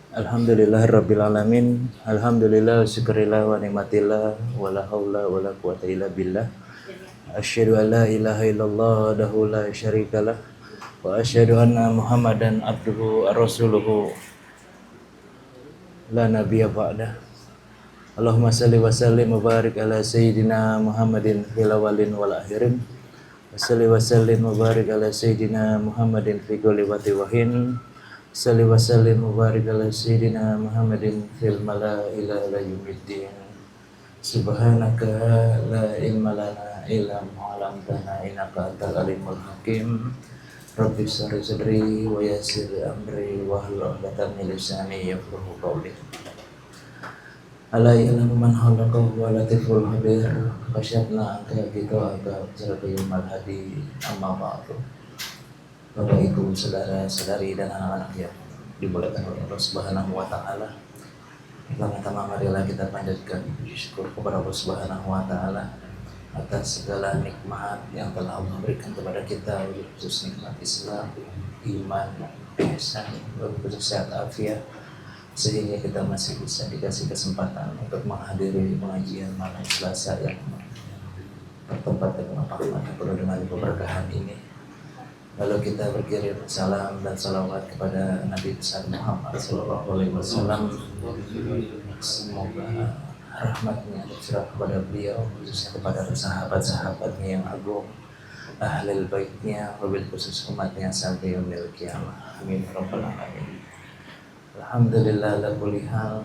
Alhamdulillahirabbil alamin. Alhamdulillah syukurillah wa nikmatillah wala haula wala quwata illa billah. Asyhadu an la ilaha illallah wahdahu la syarikalah wa asyhadu anna Muhammadan abduhu wa rasuluhu la nabiyya ba'dah. Allahumma shalli wa sallim wa barik ala sayyidina Muhammadin fil awwalin wal akhirin. Wa shalli wa sallim wa barik ala sayyidina Muhammadin fi kulli waqtin wa hin. Salli wa sallim wa barik ala sayyidina Muhammadin fil mala'i ila yaumiddin. Subhanaka la ilma lana illa ma 'allamtana innaka antal alimul hakim. Rabbi shrah sadri wa yassir amri wahlul 'uqdatam min lisani yafqahu qawli. Ala ya'lamu man khalaqa wa latiful khabir. Kasyafna anka ghita'aka jarqiyul hadi amma ba'du. Bapak Ibu, saudara-saudari dan anak-anak yang dimuliakan oleh Allah Subhanahu wa taala. Pertama-tama marilah kita panjatkan syukur kepada Allah Subhanahu wa taala atas segala nikmat yang telah Allah berikan kepada kita, khusus nikmat Islam, iman, ihsan, khusus sehat afiat, sehingga kita masih bisa dikasih kesempatan untuk menghadiri pengajian malam Selasa yang bertempat dan bermanfaat penuh dengan keberkahan ini. Lalu kita berkirim salam dan salawat kepada Nabi besar Muhammad SAW. Semoga rahmatnya tercurah kepada beliau, khususnya kepada sahabat-sahabatnya yang agung, ahlul baitnya, wabil khusus umatnya sampai yaumil qiyamah. Amin ya rabbal alamin. Alhamdulillah ala kulli hal.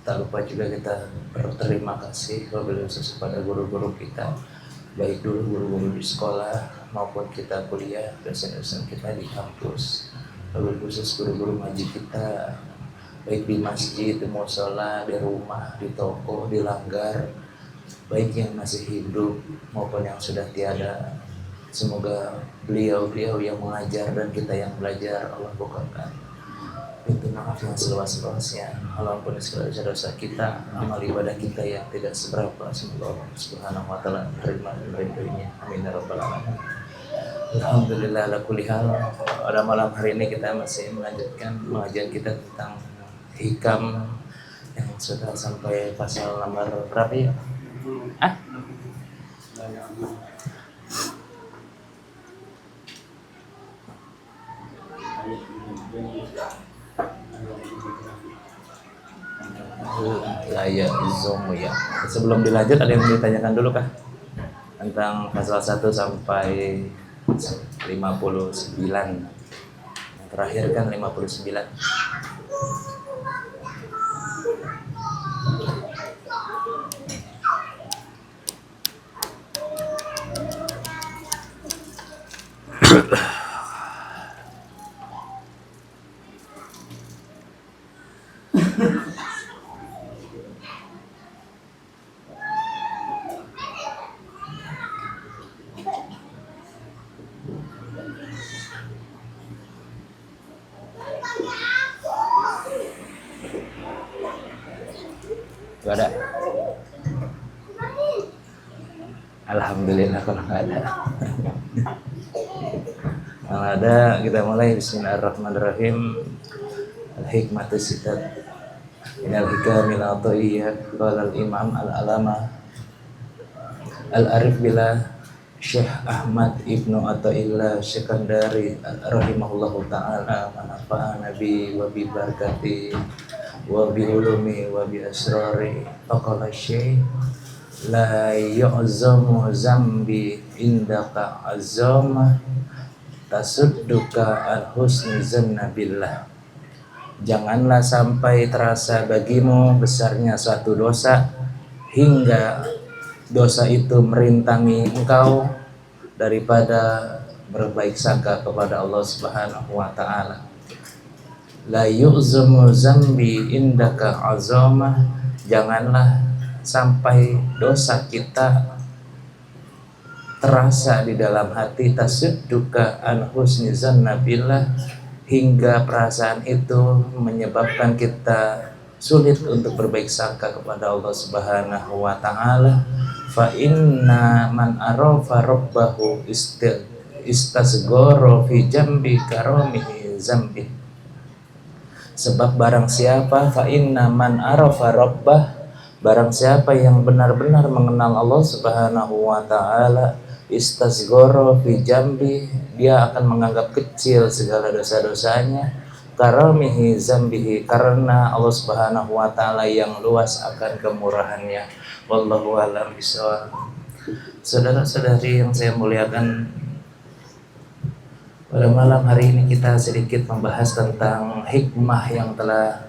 Tak lupa juga kita berterima kasih wabil khusus kepada guru-guru kita, baik dulu guru-guru di sekolah maupun kita kuliah, dosen-dosen kita di kampus, wabil khusus guru-guru ngaji kita, baik di masjid, di mushola, di rumah, di toko, di langgar, baik yang masih hidup maupun yang sudah tiada. Semoga beliau-beliau yang mengajar dan kita yang belajar, Allah bukakan pintu maaf yang seluas-luasnya. Allah ampuni segala dosa kita, amal ibadah kita yang tidak seberapa. Semoga Allah Subhanahu wa taala menerima dan meridhoinya. Amin ya rabbal alamin. Alhamdulillah ala kulli hal. Pada malam hari ini kita masih melanjutkan pengajian kita tentang hikam yang sudah sampai pasal nomor berapa ya? Ya Zoom ya. Sebelum dilanjut ada yang ditanyakan dulu kah? Tentang pasal 1 sampai 59. Yang terakhir kan 59. Gak ada. Alhamdulillah kalau nggak ada. Kalau ada kita mulai. Bismillahirrahmanirrahim. Al-hikmatu sitat minal hikamil athiyyah. Qala al-imam al-alama al-arif bila Syekh Ahmad Ibnu Athaillah Syekandari rahimahullahu ta'ala manafa'an nabi wa bi barakati wa bi ulumi wa bi asrari. Faqala syekh la yu'zamu zambi indaka azama tasudduka al-husni zanna billah. Janganlah sampai terasa bagimu besarnya suatu dosa hingga dosa itu merintangi engkau daripada berbaik sangka kepada Allah Subhanahu wa taala. La yu'zamu zambi indaka azamah. Janganlah sampai dosa kita terasa di dalam hati, tasudduka an husni zanna billah, hingga perasaan itu menyebabkan kita sulit untuk berbaik sangka kepada Allah Subhanahu wa taala. Fa inna man arafa rabbahu istasgoro fi jambi karomihi zambi. Sebab barang siapa fa inna man arafa rabbah, barang siapa yang benar-benar mengenal Allah Subhanahu wa taala, istasgoro fi jambi, dia akan menganggap kecil segala dosa-dosanya, karomihi zambihi, karena Allah Subhanahu wa taala yang luas akan kemurahannya. Wallahu a'lam bishawab. Saudara-saudari yang saya muliakan, pada malam hari ini kita sedikit membahas tentang hikmah yang telah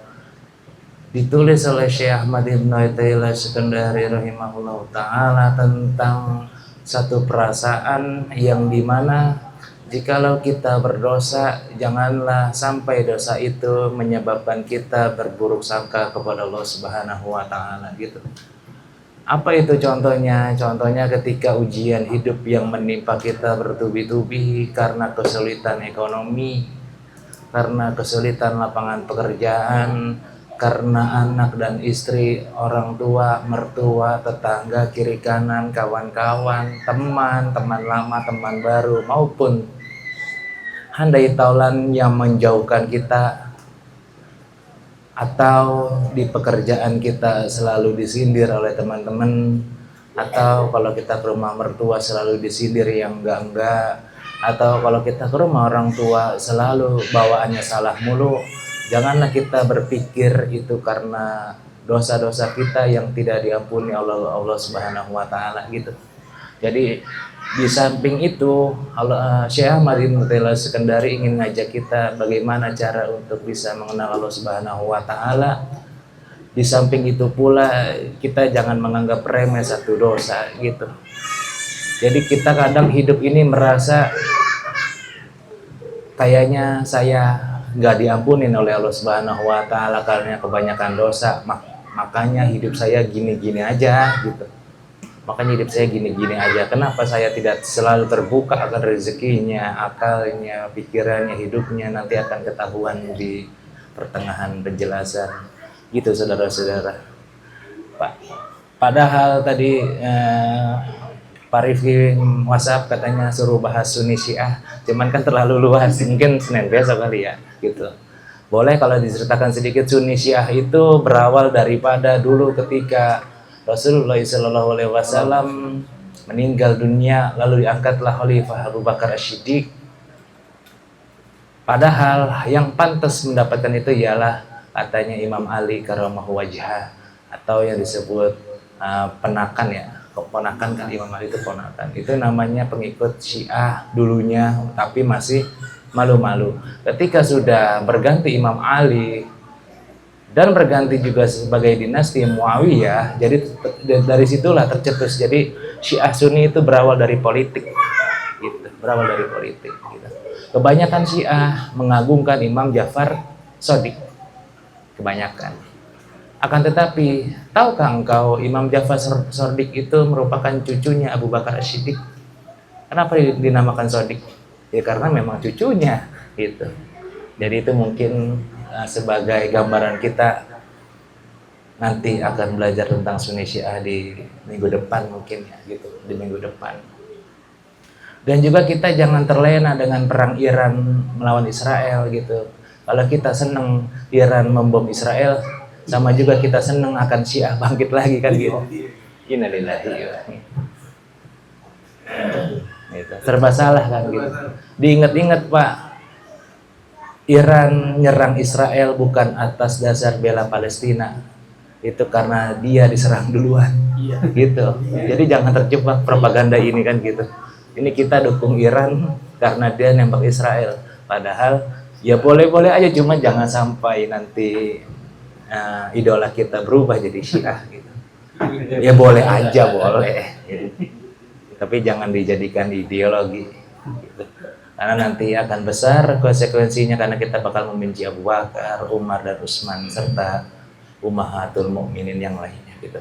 ditulis oleh Syekh Ahmad Ibn Athaillah Sekandari rahimahullah ta'ala, tentang satu perasaan yang dimana jikalau kita berdosa, janganlah sampai dosa itu menyebabkan kita berburuk sangka kepada Allah Subhanahu wa ta'ala gitu. Apa itu contohnya? Contohnya ketika ujian hidup yang menimpa kita bertubi-tubi karena kesulitan ekonomi, karena kesulitan lapangan pekerjaan, karena anak dan istri, orang tua, mertua, tetangga, kiri kanan, kawan-kawan, teman lama, teman baru, maupun handai taulan yang menjauhkan kita, atau di pekerjaan kita selalu disindir oleh teman-teman, atau kalau kita ke rumah mertua selalu disindir yang enggak, atau kalau kita ke rumah orang tua selalu bawaannya salah mulu. Janganlah kita berpikir itu karena dosa-dosa kita yang tidak diampuni Allah Subhanahu wa taala gitu. Jadi di samping itu, Syekh Ahmad Ibn Athaillah Sekandari ingin ngajak kita bagaimana cara untuk bisa mengenal Allah Subhanahu wa taala. Di samping itu pula kita jangan menganggap remeh satu dosa gitu. Jadi kita kadang hidup ini merasa kayaknya saya nggak diampunin oleh Allah Subhanahu wa taala karena kebanyakan dosa, makanya hidup saya gini-gini aja gitu. Makanya hidup saya gini-gini aja. Kenapa saya tidak selalu terbuka akan rezekinya, akalnya, pikirannya, hidupnya, nanti akan ketahuan di pertengahan penjelasan. Gitu saudara-saudara. Padahal tadi Pak Rifki WhatsApp katanya suruh bahas Sunni Syiah, cuman kan terlalu luas, mungkin Senin besok kali ya, gitu. Boleh kalau diceritakan sedikit. Sunni Syiah itu berawal daripada dulu ketika Rasulullah SAW meninggal dunia, lalu diangkatlah Khalifah Abu Bakar As-Siddiq. Padahal yang pantas mendapatkan itu ialah katanya Imam Ali karamahu wajhah, atau yang disebut penakan ya, ponakan kan, Imam Ali itu ponakan. Itu namanya pengikut Syiah dulunya, tapi masih malu-malu. Ketika sudah berganti Imam Ali dan berganti juga sebagai dinasti Muawiyah, jadi dari situlah tercetus. Jadi Syiah Sunni itu berawal dari politik gitu, berawal dari politik gitu. Kebanyakan Syiah mengagungkan Imam Ja'far Shadiq, kebanyakan. Akan tetapi, tahukah engkau Imam Ja'far Shadiq itu merupakan cucunya Abu Bakar As-Siddiq? Kenapa dinamakan Shadiq? Ya karena memang cucunya gitu. Jadi itu mungkin sebagai gambaran kita nanti akan belajar tentang Sunni Syiah di minggu depan mungkin ya gitu, di minggu depan. Dan juga kita jangan terlena dengan perang Iran melawan Israel gitu. Kalau kita seneng Iran membom Israel, sama juga kita seneng akan Syiah bangkit lagi kan gitu. Innalillahi wa gitu. Serba salah kan gitu. Diingat-ingat Pak, Iran nyerang Israel bukan atas dasar bela Palestina, itu karena dia diserang duluan, gitu. Jadi jangan terjebak propaganda ini kan gitu. Ini kita dukung Iran karena dia nembak Israel, padahal ya boleh-boleh aja, cuma jangan sampai nanti idola kita berubah jadi Syiah gitu. Ya boleh aja boleh, tapi jangan dijadikan ideologi. Gitu. Karena nanti akan besar konsekuensinya, karena kita bakal membenci Abu Bakar, Umar dan Utsman serta ummahatul mukminin yang lainnya gitu.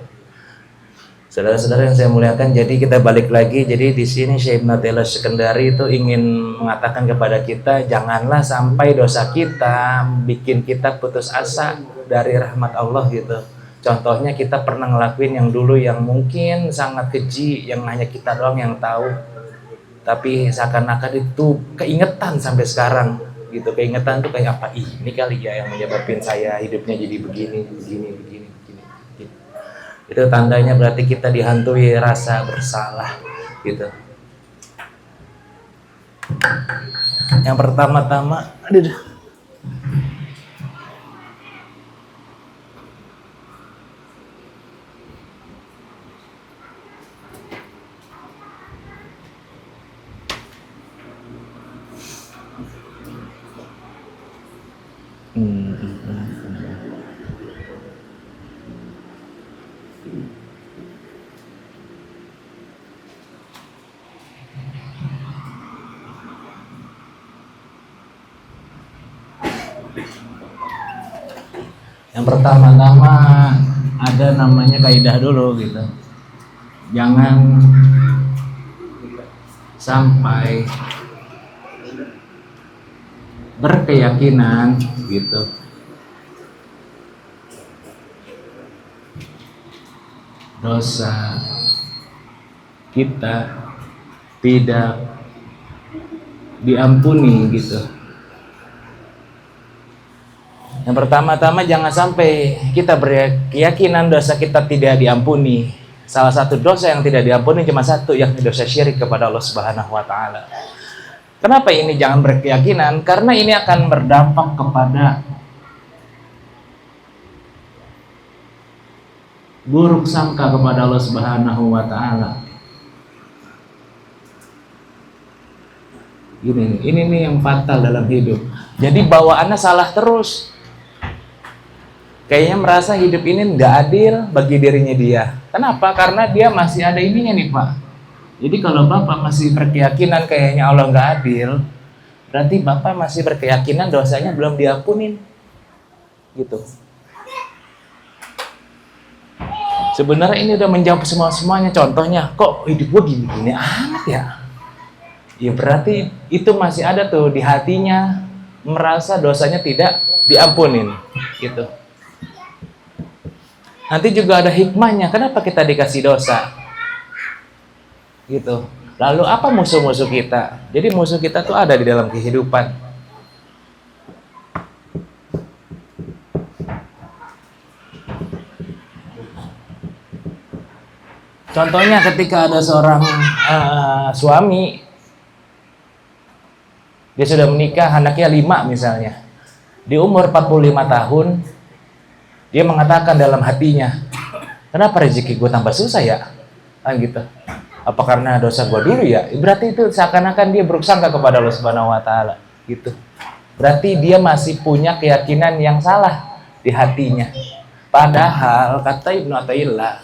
Saudara-saudara yang saya muliakan, jadi kita balik lagi. Jadi di sini Syekh Ibn Athaillah Sekandari itu ingin mengatakan kepada kita, janganlah sampai dosa kita bikin kita putus asa dari rahmat Allah gitu. Contohnya kita pernah ngelakuin yang dulu yang mungkin sangat keji, yang hanya kita doang yang tahu. tapi seakan-akan itu keingetan sampai sekarang gitu. Keingetan tuh kayak apa, ini kali ya yang menyebabkan saya hidupnya jadi begini. Itu tandanya berarti kita dihantui rasa bersalah gitu. Yang pertama-tama, yang pertama-tama ada namanya kaidah dulu gitu. Jangan sampai berkeyakinan gitu dosa kita tidak diampuni gitu. Yang pertama-tama jangan sampai kita berkeyakinan dosa kita tidak diampuni. Salah satu dosa yang tidak diampuni cuma satu, yakni dosa syirik kepada Allah Subhanahu wa taala. Kenapa ini jangan berkeyakinan? Karena ini akan berdampak kepada buruk sangka kepada Allah Subhanahu wa taala. Ini nih yang fatal dalam hidup. Jadi bawaannya salah terus. Kayaknya merasa hidup ini nggak adil bagi dirinya dia. Kenapa? Karena dia masih ada ininya nih Pak. Jadi kalau Bapak masih berkeyakinan kayaknya Allah nggak adil, berarti Bapak masih berkeyakinan dosanya belum diampunin. Gitu. Sebenarnya ini udah menjawab semuanya. Contohnya, kok hidup gue gini-gini amat ya? Ya berarti itu masih ada tuh di hatinya, merasa dosanya tidak diampunin. Gitu. Nanti juga ada hikmahnya, kenapa kita dikasih dosa? Gitu. Lalu apa musuh-musuh kita? Jadi musuh kita tuh ada di dalam kehidupan. Contohnya ketika ada seorang suami, dia sudah menikah, anaknya 5 misalnya. Di umur 45 tahun, dia mengatakan dalam hatinya, kenapa rezeki gue tambah susah ya? Gitu. Apa karena dosa gue dulu ya? Berarti itu seakan-akan dia buruk sangka kepada Allah Subhanahu wa taala. Gitu. Berarti dia masih punya keyakinan yang salah di hatinya. Padahal kata Ibnu Athaillah,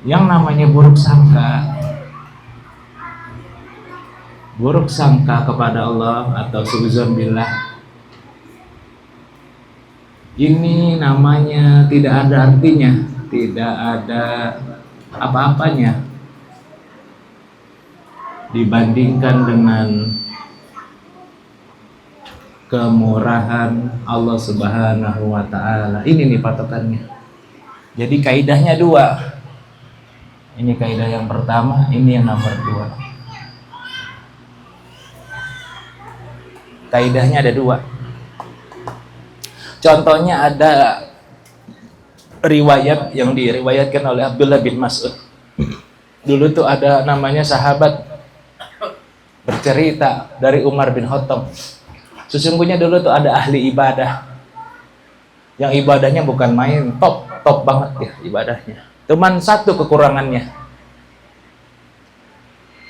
yang namanya buruk sangka kepada Allah atau suudzon billah, ini namanya tidak ada artinya, tidak ada apa-apanya dibandingkan dengan kemurahan Allah Subhanahu wa taala. Ini nih patokannya. Jadi kaidahnya 2. Ini kaidah yang pertama, ini yang nomor 2. Kaidahnya ada 2. Contohnya ada riwayat yang diriwayatkan oleh Abdullah bin Mas'ud. Dulu tuh ada namanya sahabat bercerita dari Umar bin Khattab. Sesungguhnya dulu tuh ada ahli ibadah yang ibadahnya bukan main, top banget ya ibadahnya. Cuman satu kekurangannya,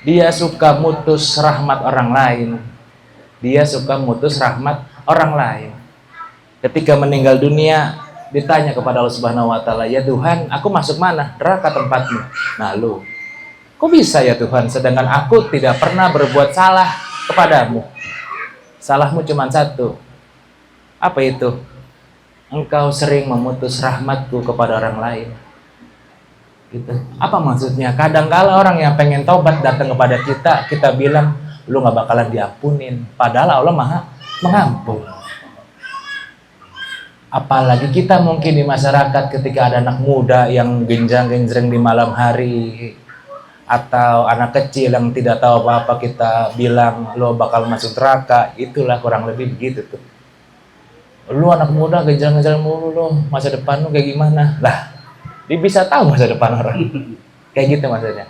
dia suka mutus rahmat orang lain. Ketika meninggal dunia, ditanya kepada Allah Subhanahu wa taala, "Ya Tuhan, aku masuk mana? Neraka tempatmu." Nah, lu, kok bisa ya Tuhan, sedangkan aku tidak pernah berbuat salah kepadamu. Salahmu cuma satu. Apa itu? Engkau sering memutus rahmatku kepada orang lain. Gitu. Apa maksudnya? Kadang-kala orang yang pengen taubat datang kepada kita bilang, lu gak bakalan diampunin. Padahal Allah Maha mengampun. Apalagi kita mungkin di masyarakat ketika ada anak muda yang genjreng-genjreng di malam hari, atau anak kecil yang tidak tahu apa-apa kita bilang lo bakal masuk neraka, itulah kurang lebih begitu tuh. Lu anak muda ngejar-ngejar mulu lo, masa depan lu kayak gimana? Lah, dia bisa tahu masa depan orang. Kayak gitu maksudnya.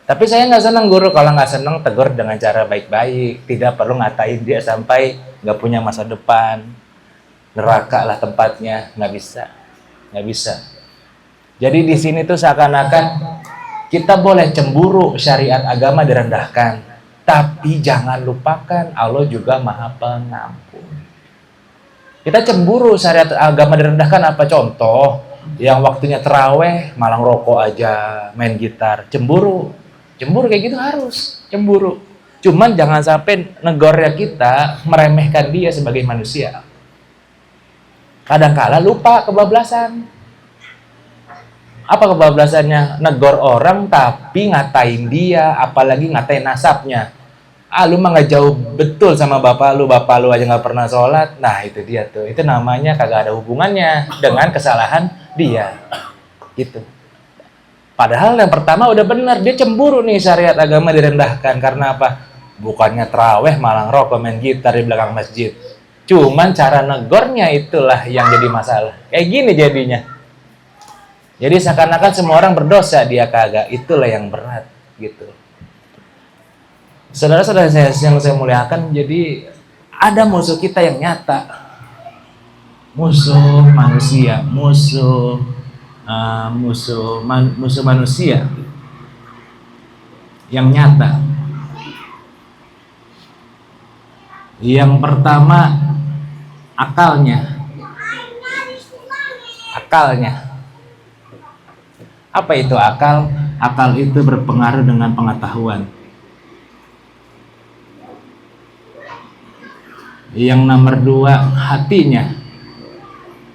Tapi saya nggak senang guru, kalau nggak senang tegur dengan cara baik-baik, tidak perlu ngatain dia sampai nggak punya masa depan, neraka lah tempatnya, nggak bisa. Jadi di sini tuh seakan-akan kita boleh cemburu syariat agama direndahkan, tapi jangan lupakan Allah juga Maha Pengampun. Kita cemburu syariat agama direndahkan, apa contoh? Yang waktunya terawih malah rokok aja, main gitar, cemburu kayak gitu, harus cemburu. Cuman jangan sampai negornya kita meremehkan dia sebagai manusia. Kadangkala lupa kebablasan. Apa kebablasannya? Negor orang tapi ngatain dia, apalagi ngatain nasabnya. Lu mah nggak jauh betul sama bapak lu aja nggak pernah sholat. Nah itu dia tuh, itu namanya kagak ada hubungannya dengan kesalahan dia, gitu. Padahal yang pertama udah benar, dia cemburu nih syariat agama direndahkan. Karena apa? Bukannya terawih malah rokok main gitar di belakang masjid. Cuman cara negornya itulah yang jadi masalah. Kayak gini jadinya. Jadi seakan-akan semua orang berdosa, dia kagak. Itulah yang berat, gitu. Saudara-saudara yang saya muliakan, jadi ada musuh kita yang nyata. Musuh manusia, musuh manusia yang nyata. Yang pertama, akalnya. Apa itu akal? Akal itu berpengaruh dengan pengetahuan. Yang nomor dua, hatinya.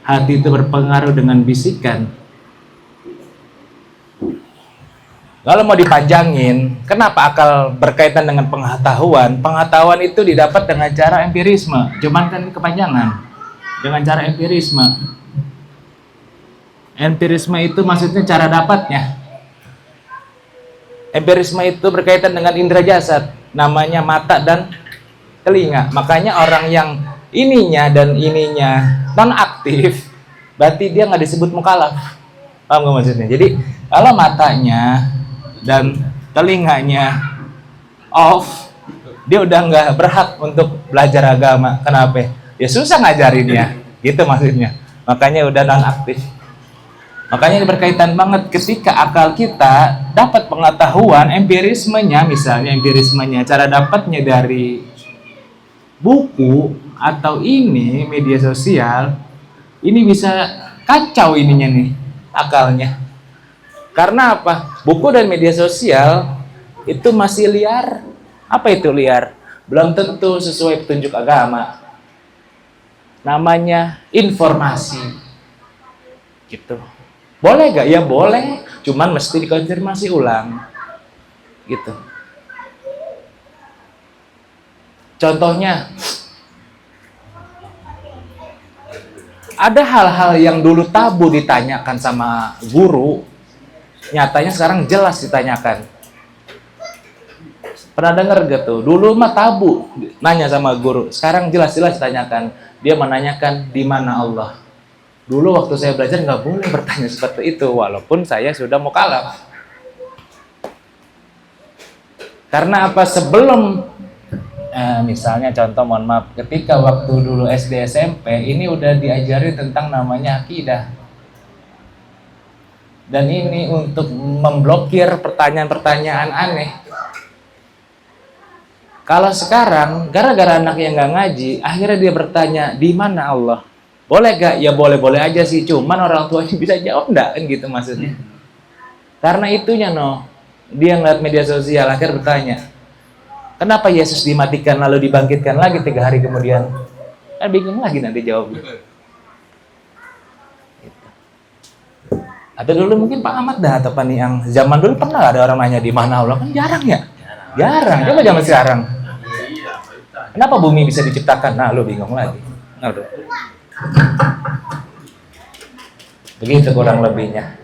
Hati itu berpengaruh dengan bisikan. Kalau mau dipanjangin, kenapa akal berkaitan dengan pengetahuan? Pengetahuan itu didapat dengan cara empirisme. Cuman kan kepanjangan. Dengan cara empirisme. Empirisme itu maksudnya cara dapatnya. Empirisme itu berkaitan dengan indera jasad. Namanya mata dan telinga. Makanya orang yang ininya dan ininya non aktif, berarti dia nggak disebut mukallaf. Paham nggak maksudnya? Jadi kalau matanya dan telinganya off, dia udah nggak berhak untuk belajar agama. Kenapa? Ya susah ngajarinnya, gitu maksudnya. Makanya udah non aktif. Makanya ini berkaitan banget ketika akal kita dapat pengetahuan, empirismenya, misalnya empirismenya, cara dapatnya dari buku atau ini media sosial, ini bisa kacau ininya nih, akalnya. Karena apa? Buku dan media sosial itu masih liar. Apa itu liar? Belum tentu sesuai petunjuk agama. Namanya informasi. Gitu. Boleh gak? Ya boleh. Cuman mesti dikonfirmasi ulang. Gitu. Contohnya, ada hal-hal yang dulu tabu ditanyakan sama guru, nyatanya sekarang jelas ditanyakan. Pernah denger gak tuh? Dulu mah tabu nanya sama guru, sekarang jelas-jelas ditanyakan. Dia menanyakan di mana Allah. Dulu waktu saya belajar nggak boleh bertanya seperti itu, walaupun saya sudah mukallaf. Karena apa? Sebelum misalnya contoh, mohon maaf, ketika waktu dulu SD SMP ini udah diajari tentang namanya akidah. Dan ini untuk memblokir pertanyaan-pertanyaan aneh. Kalau sekarang gara-gara anaknya nggak ngaji, akhirnya dia bertanya di mana Allah. Boleh gak? Ya boleh-boleh aja sih, cuman orang tuanya bisa jawab enggak, kan gitu maksudnya. Karena itunya dia ngeliat media sosial, akhirnya bertanya, kenapa Yesus dimatikan lalu dibangkitkan lagi 3 hari kemudian? Kan bingung lagi nanti jawabnya. Gitu. Atau dulu mungkin Pak Ahmad dah, atau Pak Niang, zaman dulu pernah ada orang nanya di mana Allah? Kan jarang ya? Jarang. Coba zaman sekarang. Kenapa bumi bisa diciptakan? Nah, lu bingung lagi. Aduh. Begitu kurang lebihnya.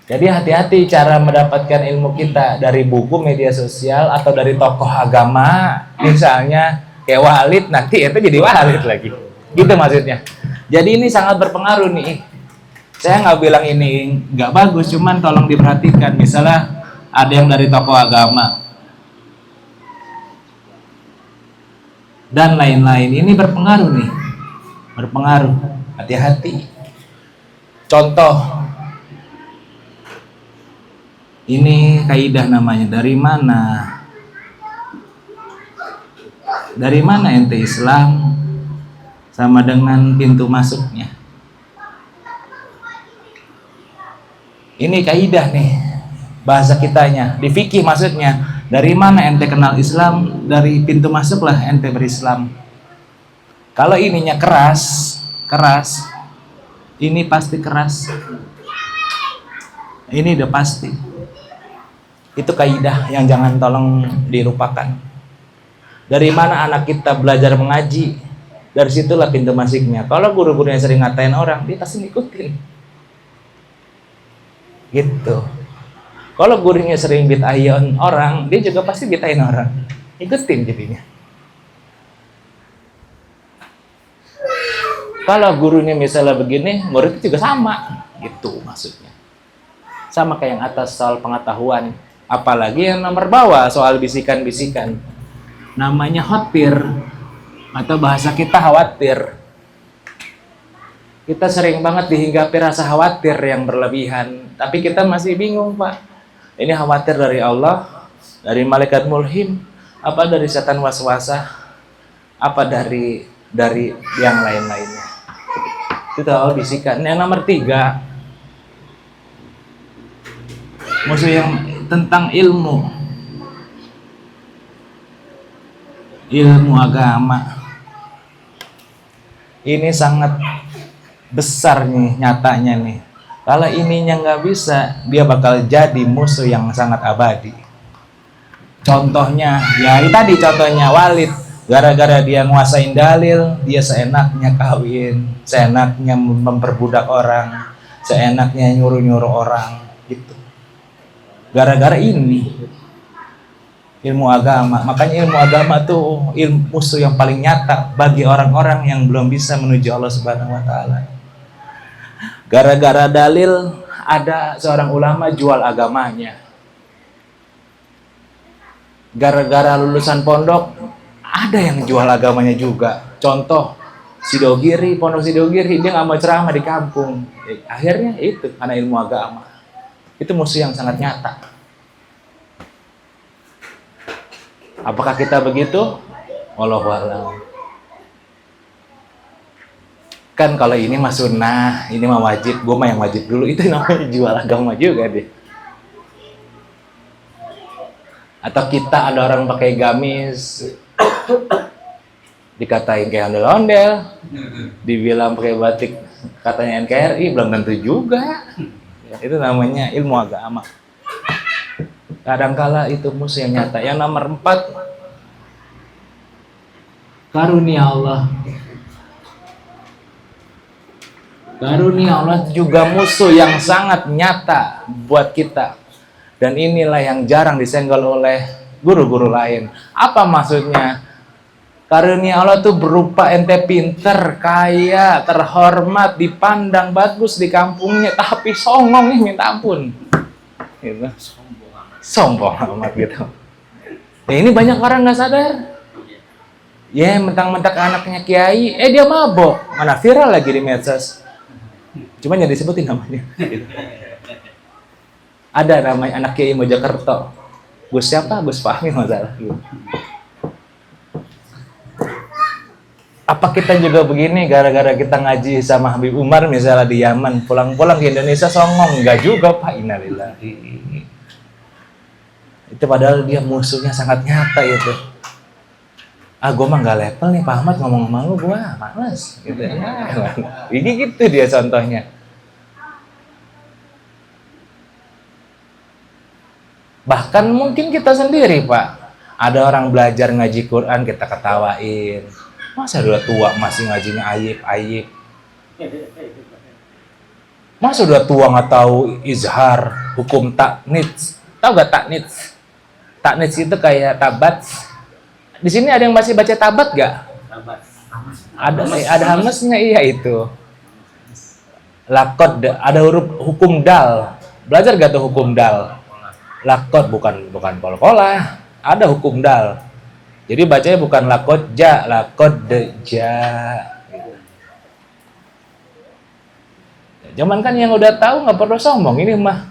Jadi hati-hati cara mendapatkan ilmu kita dari buku, media sosial, atau dari tokoh agama. Misalnya kayak Walid, nanti itu jadi Walid lagi. Gitu maksudnya. Jadi ini sangat berpengaruh nih. Saya nggak bilang ini nggak bagus, cuman tolong diperhatikan. Misalnya ada yang dari tokoh agama dan lain-lain. Ini berpengaruh nih. Berpengaruh. Hati-hati. Contoh. Ini kaidah namanya. Dari mana? Dari mana ente Islam? Sama dengan pintu masuknya. Ini kaidah nih. Bahasa kitanya. Di fikih maksudnya. Dari mana ente kenal Islam? Dari pintu masuklah ente berislam. Kalau ininya keras. Ini pasti keras. Ini udah pasti. Itu kaidah yang jangan tolong dilupakan. Dari mana anak kita belajar mengaji, dari situlah pintu masuknya. Kalau guru-gurunya sering ngatain orang, dia pasti ngikutin. Gitu. Kalau gurunya sering bid'ahin orang, dia juga pasti bid'ahin orang. Ikutin jadinya. Kalau gurunya misalnya begini, murid juga sama. Gitu maksudnya. Sama kayak yang atas soal pengetahuan. Apalagi yang nomor bawah soal bisikan-bisikan. Namanya khawatir. Atau bahasa kita khawatir. Kita sering banget dihinggapi rasa khawatir yang berlebihan. Tapi kita masih bingung, Pak. Ini khawatir dari Allah, dari malaikat mulhim, apa dari setan waswasah, apa dari yang lain-lainnya. Itu soal bisikan. Yang nomor 3, musuh yang tentang ilmu agama. Ini sangat besar nih nyatanya nih. Kalau ininya nggak bisa, dia bakal jadi musuh yang sangat abadi. Contohnya, ya ini tadi contohnya Walid. Gara-gara dia nguasain dalil, dia seenaknya kawin, seenaknya memperbudak orang, seenaknya nyuruh-nyuruh orang, gitu. Gara-gara ini ilmu agama. Makanya ilmu agama tuh ilmu musuh yang paling nyata bagi orang-orang yang belum bisa menuju Allah Subhanahu wa taala. Gara-gara dalil ada seorang ulama jual agamanya. Gara-gara lulusan pondok ada yang jual agamanya juga. Contoh Sidogiri, Pondok Sidogiri, dia nggak mau ceramah di kampung. Akhirnya itu karena ilmu agama. Itu musuh yang sangat nyata. Apakah kita begitu? Wallahu a'lam. Kan kalau ini mah sunnah, ini mah wajib, gue mah yang wajib dulu. Itu namanya jual agama juga deh. Atau kita ada orang pakai gamis, dikatain kayak ondel-ondel, dibilang pakai batik katanya NKRI, belum tentu juga. Itu namanya ilmu agama. Kadangkala itu musuh yang nyata. Yang nomor 4, karunia Allah. Karunia Allah juga musuh yang sangat nyata buat kita. Dan inilah yang jarang disenggol oleh guru-guru lain. Apa maksudnya? Karunia Allah tuh berupa ente pinter, kaya, terhormat, dipandang bagus di kampungnya, tapi songongnya minta ampun. Gitu. Sombong amat gitu. Nah, ini banyak orang nggak sadar. Ya, mentang-mentang anaknya kiai, dia mabok. Mana viral lagi di medsos. Cuma yang disebutin namanya. Ada namanya anak kiai Mojokerto. Gus siapa? Gus Fahmi masalah. Apa kita juga begini gara-gara kita ngaji sama Habib Umar misalnya di Yaman, pulang-pulang ke Indonesia songong? Enggak juga, Pak. Innalillahi. Itu padahal dia musuhnya sangat nyata itu. Gue mah nggak level nih Pak Ahmad ngomong sama lu, gue males gitu. Ini gitu dia contohnya. Bahkan mungkin kita sendiri Pak, ada orang belajar ngaji Quran kita ketawain. Masa udah tua masih ngajinya ayib. Masa udah tua nggak tahu izhar, hukum taknits? Tahu gak taknits? Taknits itu kayak tabat. Di sini ada yang masih baca tabat gak? Ada hamesnya, iya itu. Lakod, ada huruf hukum dal. Belajar gak tuh hukum dal? Lakod bukan kol-kolah, ada hukum dal. Jadi bacanya bukan lakod ja, lakod ja. Zaman kan yang udah tahu nggak perlu sombong ini mah.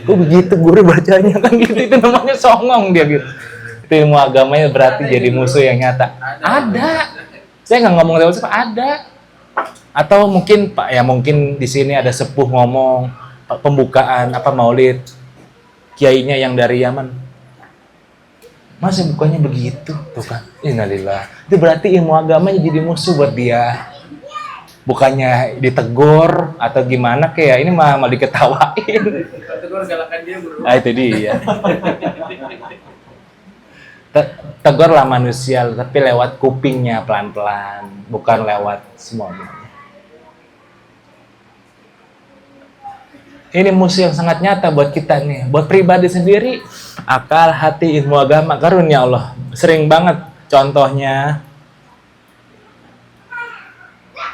Kok begitu guru bacanya kan gitu, itu namanya songong dia gitu. Itu ilmu agamanya berarti jadi musuh yang nyata. Ada. Saya nggak ngomong lewat siapa, ada. Atau mungkin Pak ya, mungkin di sini ada sepuh ngomong pembukaan apa maulid kiainya yang dari Yaman. Masa bukannya begitu tuh kan? Innalillah. Itu berarti ilmu agamanya jadi musuh buat dia. Bukannya ditegur atau gimana kayak ini mah diketawain. Tegur galakan dia bro. Ah itu dia. Tegur lah manusia, tapi lewat kupingnya pelan-pelan, bukan lewat semuanya. Ini musuh yang sangat nyata buat kita nih, buat pribadi sendiri. Akal, hati, ilmu agama, karunia Allah. Sering banget contohnya.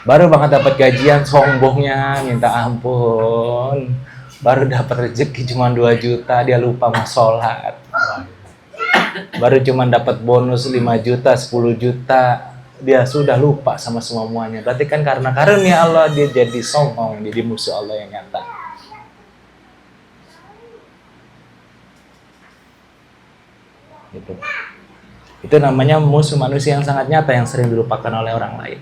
Baru banget dapat gajian, sombongnya minta ampun. Baru dapat rezeki cuma 2 juta, dia lupa mau sholat. Baru cuma dapat bonus 5 juta, 10 juta, dia sudah lupa sama semuanya. Berarti kan karena karunia Allah dia jadi sombong, jadi musuh Allah yang nyata. Gitu. Itu namanya musuh manusia yang sangat nyata yang sering dilupakan oleh orang lain.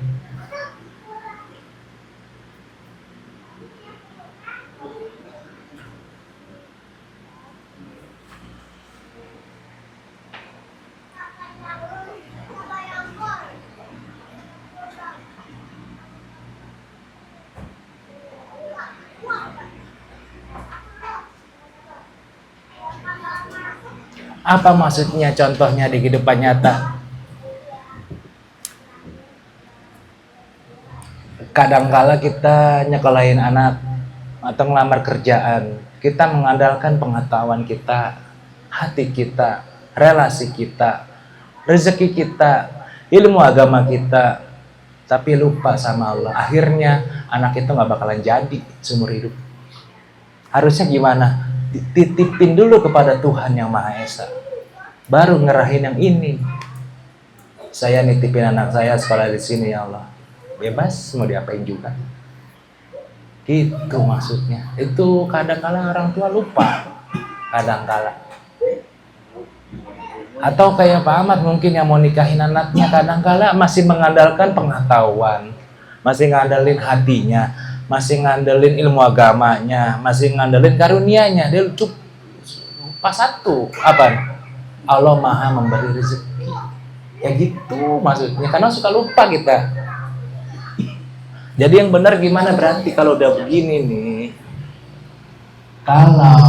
Apa maksudnya contohnya di kehidupan nyata? Kadangkala kita nyekolahin anak atau ngelamar kerjaan, kita mengandalkan pengetahuan kita, hati kita, relasi kita, rezeki kita, ilmu agama kita, tapi lupa sama Allah. Akhirnya anak itu nggak bakalan jadi seumur hidup. Harusnya gimana? Dititipin dulu kepada Tuhan yang Maha Esa, baru ngerahin yang ini. Saya nitipin anak saya sekolah di sini ya Allah, bebas mau diapain juga. Gitu maksudnya. Itu kadang-kala orang tua lupa, kadang-kala. Atau kayak Pak Ahmad mungkin yang mau nikahin anaknya, kadang-kala masih mengandalkan pengetahuan, masih ngandelin hatinya, masih ngandelin ilmu agamanya, masih ngandelin karunianya. Dia lupa satu, apa? Allah Maha memberi rezeki. Ya gitu maksudnya, karena suka lupa kita. Jadi yang benar gimana berarti kalau udah begini nih? Kalau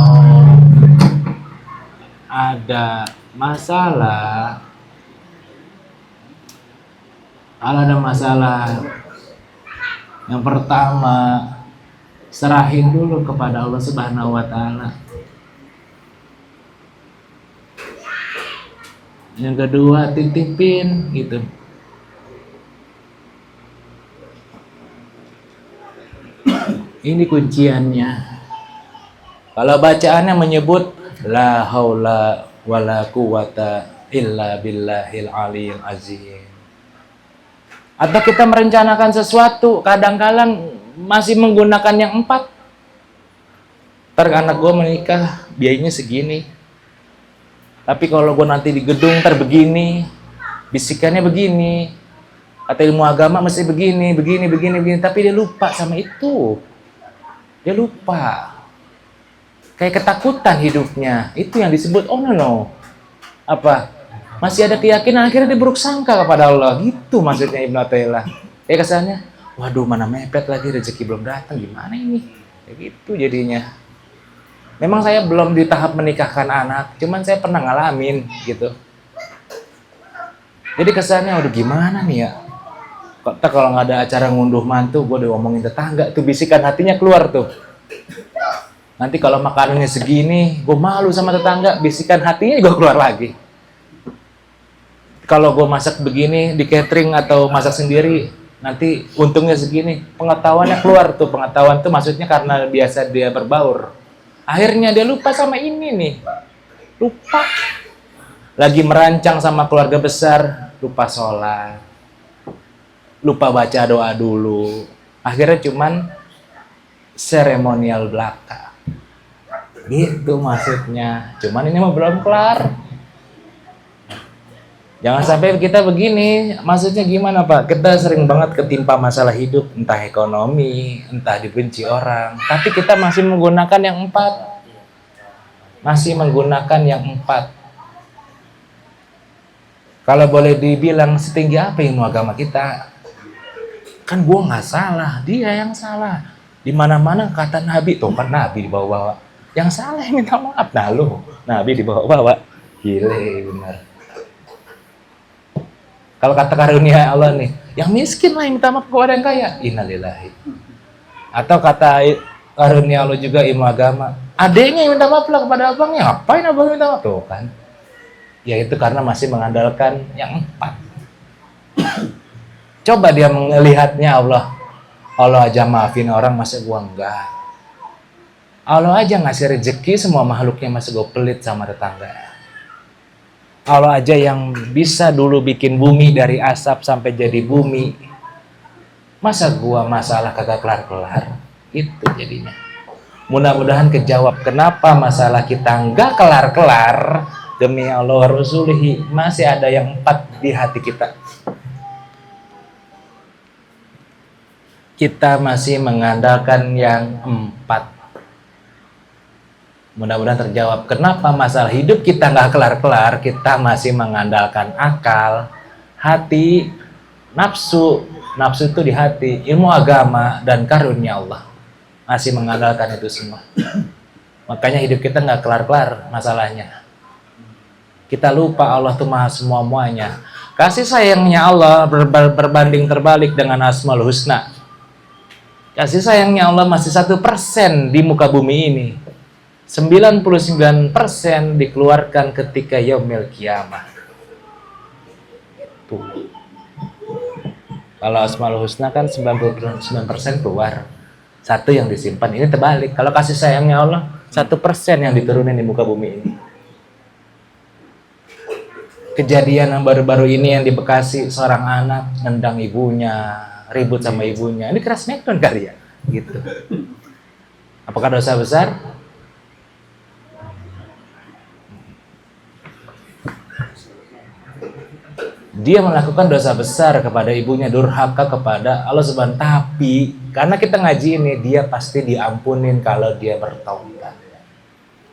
ada masalah, yang pertama, serahin dulu kepada Allah Subhanahu wa Ta'ala. Yang kedua, titipin gitu. Ini kunciannya. Kalau bacaannya menyebut la haula wala quwata illa billahil aliyil azim. Atau kita merencanakan sesuatu, kadang-kadang masih menggunakan yang 4. Ntar anak gue menikah, biayanya segini. Tapi kalau gue nanti di gedung, ntar begini, bisikannya begini. Atau ilmu agama mesti begini. Tapi dia lupa sama itu. Dia lupa. Kayak ketakutan hidupnya. Itu yang disebut oh no. Apa? Masih ada keyakinan, akhirnya dia buruk sangka kepada Allah. Gitu maksudnya Ibnu Athaillah. Ya kesannya, waduh mana mepet lagi, rezeki belum datang, gimana ini? Kayak gitu jadinya. Memang saya belum di tahap menikahkan anak, cuman saya pernah ngalamin gitu. Jadi kesannya, waduh gimana nih ya? Kata kalau nggak ada acara ngunduh mantu, gue udah ngomongin tetangga tuh, bisikan hatinya keluar tuh. Nanti kalau makanannya segini, gue malu sama tetangga, bisikan hatinya gue keluar lagi. Kalau gue masak begini di catering atau masak sendiri, nanti untungnya segini, pengetahuannya keluar tuh. Pengetahuan tuh maksudnya karena biasa dia berbaur. Akhirnya dia lupa sama ini nih, lupa. Lagi merancang sama keluarga besar, lupa sholat, lupa baca doa dulu. Akhirnya cuman seremonial belaka. Gitu maksudnya. Cuman ini mah belum kelar. Jangan sampai kita begini. Maksudnya gimana Pak? Kita sering banget ketimpa masalah hidup. Entah ekonomi, entah dibenci orang. Tapi kita masih menggunakan yang 4. Masih menggunakan yang 4. Kalau boleh dibilang setinggi apa ilmu agama kita? Kan gua nggak salah, dia yang salah. Di mana-mana kata Nabi, tuh kan Nabi dibawa-bawa. Yang salah yang minta maaf, nah lu Nabi dibawa-bawa. Gile benar. Kalau kata karunia Allah nih, yang miskin lah yang minta maaf kepada yang kaya. Innalillahi. Atau kata karunia Allah juga ilmu agama, adeknya yang minta maaf lah kepada abangnya. Ngapain abang minta maaf? Tuh kan. Ya itu karena masih mengandalkan yang 4. Coba dia melihatnya Allah aja maafin orang, masa gua enggak. Allah aja ngasih rezeki semua makhluknya, masa gua pelit sama tetangga. Allah aja yang bisa dulu bikin bumi dari asap sampai jadi bumi, masa gua masalah kagak kelar-kelar. Itu jadinya. Mudah-mudahan kejawab kenapa masalah kita enggak kelar-kelar. Demi Allah Rasulihi, masih ada yang 4 di hati kita. Kita masih mengandalkan yang 4. Mudah-mudahan terjawab kenapa masalah hidup kita nggak kelar-kelar. Kita masih mengandalkan akal, hati, nafsu. Nafsu itu di hati, ilmu agama, dan karunia Allah. Masih mengandalkan itu semua. Makanya hidup kita nggak kelar-kelar masalahnya. Kita lupa Allah tuh maha semua-muanya. Kasih sayangnya Allah berbanding terbalik dengan Asmaul Husna. Kasih sayangnya Allah masih 1% di muka bumi ini. 99% dikeluarkan ketika yaumil kiamah. Itu. Kalau Asmaul Husna kan 99% keluar. 1 yang disimpan. Ini terbalik. Kalau kasih sayangnya Allah 1% yang diturunin di muka bumi ini. Kejadian yang baru-baru ini yang di Bekasi, seorang anak nendang ibunya, ribut sama ibunya. Ini keras smackdown kali ya? Gitu. Apakah dosa besar? Dia melakukan dosa besar kepada ibunya, durhaka kepada Allah Subhanahu. Tapi karena kita ngaji ini, dia pasti diampunin kalau dia bertaubat.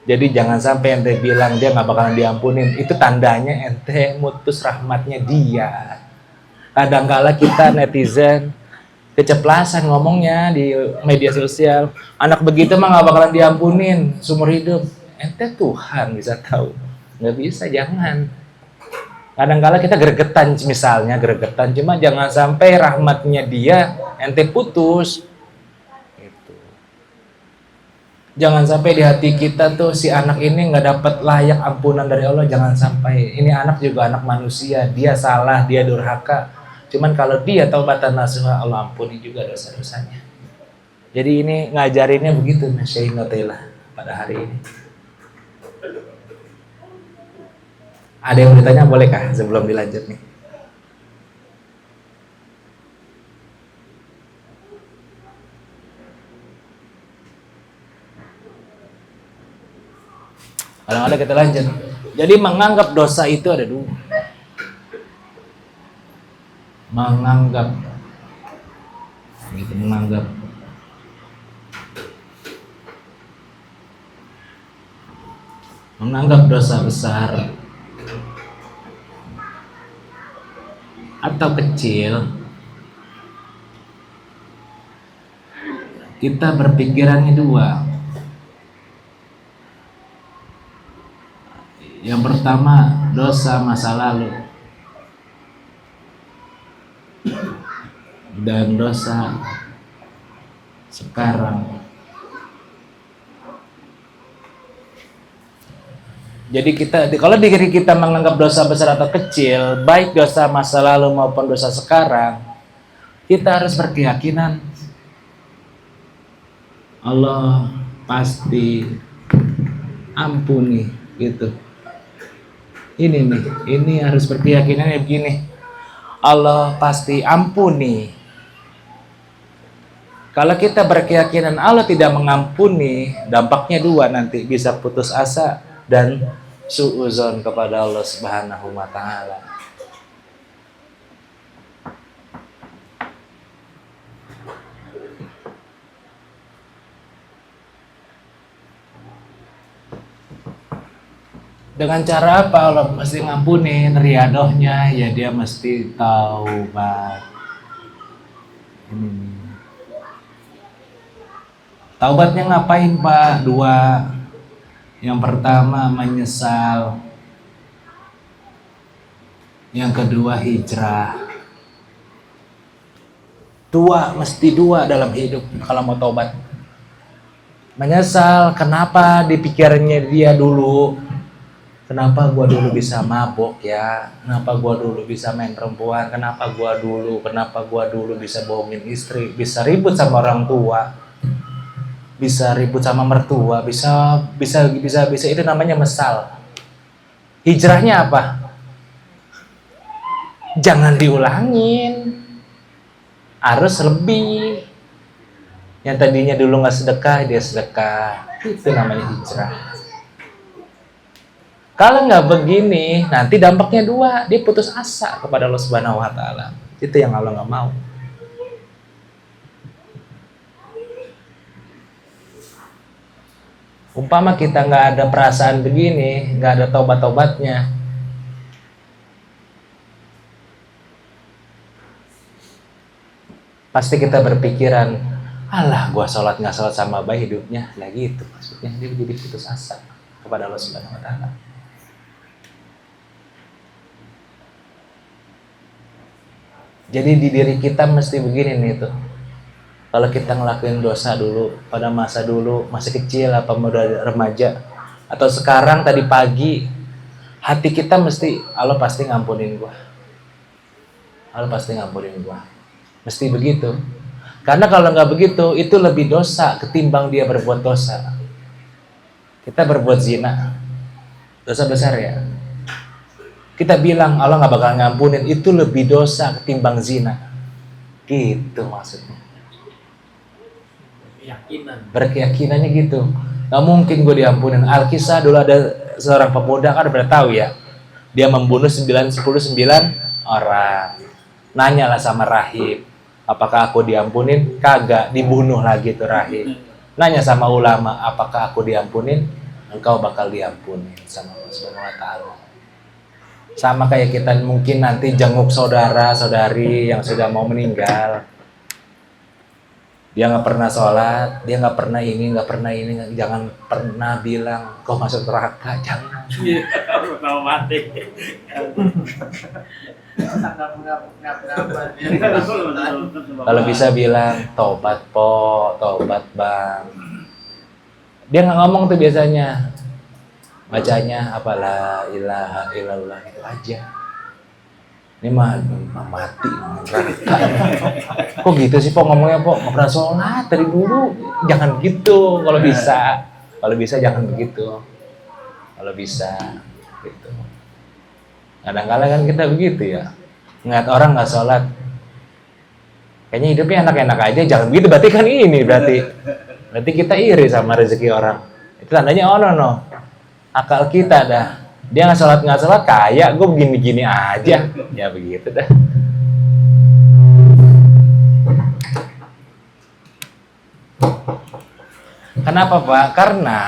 Jadi jangan sampai ente bilang dia nggak bakalan diampunin. Itu tandanya ente mutus rahmatnya dia. Kadangkala kita netizen keceplosan ngomongnya di media sosial. Anak begitu mah nggak bakalan diampunin seumur hidup. Ente Tuhan bisa tahu. Nggak bisa, jangan. Kadangkala kita gregetan, misalnya gregetan. Cuma jangan sampai rahmatnya dia ente putus. Jangan sampai di hati kita tuh si anak ini nggak dapat layak ampunan dari Allah. Jangan sampai. Ini anak juga anak manusia. Dia salah, dia durhaka. Cuman kalau dia taubatan nasuha, Allah ampuni juga dosa-dosanya. Jadi ini ngajarinnya begitu Syekh Nutailah pada hari ini. Ada yang bertanya bolehkah sebelum dilanjut nih? Kalau ada kita lanjut. Jadi menganggap dosa itu ada 2. Menganggap dosa besar atau kecil, kita berpikirannya 2. Yang pertama, dosa masa lalu. dan dosa sekarang. Jadi kalau diri kita menganggap dosa besar atau kecil, baik dosa masa lalu maupun dosa sekarang, kita harus berkeyakinan Allah pasti ampuni gitu. Ini harus berkeyakinannya begini. Allah pasti ampuni. Kalau kita berkeyakinan Allah tidak mengampuni, dampaknya dua nanti, bisa putus asa dan suudzon kepada Allah Subhanahu wa taala. Dengan cara apa Allah mesti ngampunin? Riadohnya ya dia mesti taubat. Ini. Taubatnya ngapain Pak? Dua. Yang pertama menyesal. Yang kedua hijrah. Mesti dua dalam hidup kalau mau taubat. Menyesal, kenapa di pikirannya dia dulu? Kenapa gua dulu bisa mabok ya? Kenapa gua dulu bisa main perempuan? Kenapa gua dulu bisa bohongin istri? Bisa ribut sama orang tua? Bisa ribut sama mertua, bisa itu namanya mesal. Hijrahnya apa? Jangan diulangin, harus lebih. Yang tadinya dulu nggak sedekah, dia sedekah, itu namanya hijrah. Kalau nggak begini, nanti dampaknya dua, dia putus asa kepada Allah Subhanahu Wa Taala. Itu yang Allah nggak mau. Umpama kita nggak ada perasaan begini, nggak ada tobat-tobatnya, pasti kita berpikiran, alah gua sholat nggak sholat sama baik hidupnya, lah gitu maksudnya. Dia jadi putus asa kepada Allah Subhanahu Wa Taala. Jadi di diri kita mesti begini nih tuh. Kalau kita ngelakuin dosa dulu, pada masa dulu, masih kecil, apa udah remaja, atau sekarang tadi pagi, hati kita mesti, Allah pasti ngampunin gua. Allah pasti ngampunin gua. Mesti begitu. Karena kalau nggak begitu, itu lebih dosa ketimbang dia berbuat dosa. Kita berbuat zina, dosa besar ya. Kita bilang Allah nggak bakal ngampunin, itu lebih dosa ketimbang zina. Gitu maksudnya. Berkeyakinannya gitu. Gak mungkin gue diampunin. Alkisah dulu ada seorang pemuda, kan udah tahu ya, dia membunuh 99 orang. Nanyalah sama rahib, apakah aku diampunin? Kagak, dibunuh lagi tuh rahib. Nanya sama ulama, apakah aku diampunin? Engkau bakal diampunin sama Allah Subhanahu Wa Taala. Sama kayak kita mungkin nanti jenguk saudara-saudari yang sudah mau meninggal. Dia nggak pernah sholat, dia nggak pernah ini, jangan pernah bilang kau masuk neraka, jangan. Mau mati. Kalau bisa bilang tobat po, tobat bang. Dia nggak ngomong tuh biasanya, bacanya apalah ilaha illallah itu aja. Ini mah mati neraka. Kok gitu sih Pok ngomongnya Pok? Nggak pernah sholat dari dulu. Jangan gitu kalau bisa. Kalau bisa jangan begitu. Kalau bisa gitu. Kadang-kadang kan kita begitu ya. Ngeliat orang nggak sholat, kayaknya hidupnya enak-enak aja. Jangan begitu, berarti kan ini berarti kita iri sama rezeki orang. Itu tandanya no. Akal kita dah. Dia nggak sholat kaya, gue begini-gini aja, ya begitu dah. Kenapa Pak? Karena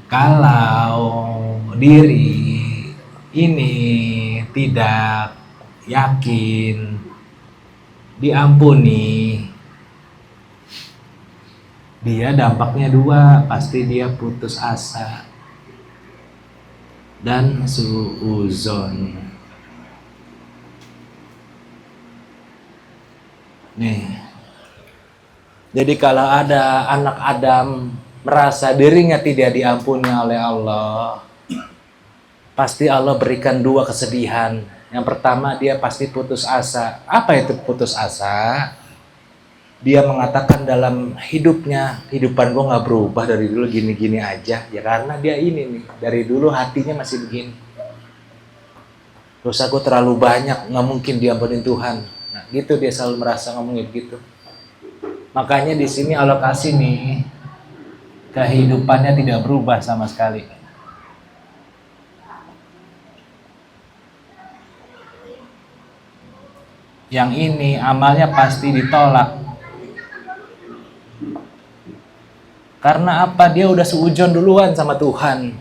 kalau diri ini tidak yakin diampuni, dia dampaknya dua, pasti dia putus asa dan suudzon. Nih. Jadi kalau ada anak Adam merasa dirinya tidak diampuni oleh Allah, pasti Allah berikan dua kesedihan. Yang pertama, dia pasti putus asa. Apa itu putus asa? Dia mengatakan dalam hidupnya, kehidupan gue nggak berubah dari dulu gini-gini aja. Ya karena dia ini nih, dari dulu hatinya masih begini. Dosaku terlalu banyak, nggak mungkin diampunin Tuhan. Nah, gitu dia selalu merasa ngomongnya begitu. Makanya di sini Allah kasih nih, kehidupannya tidak berubah sama sekali. Yang ini amalnya pasti ditolak. Karena apa? Dia udah seujon duluan sama Tuhan.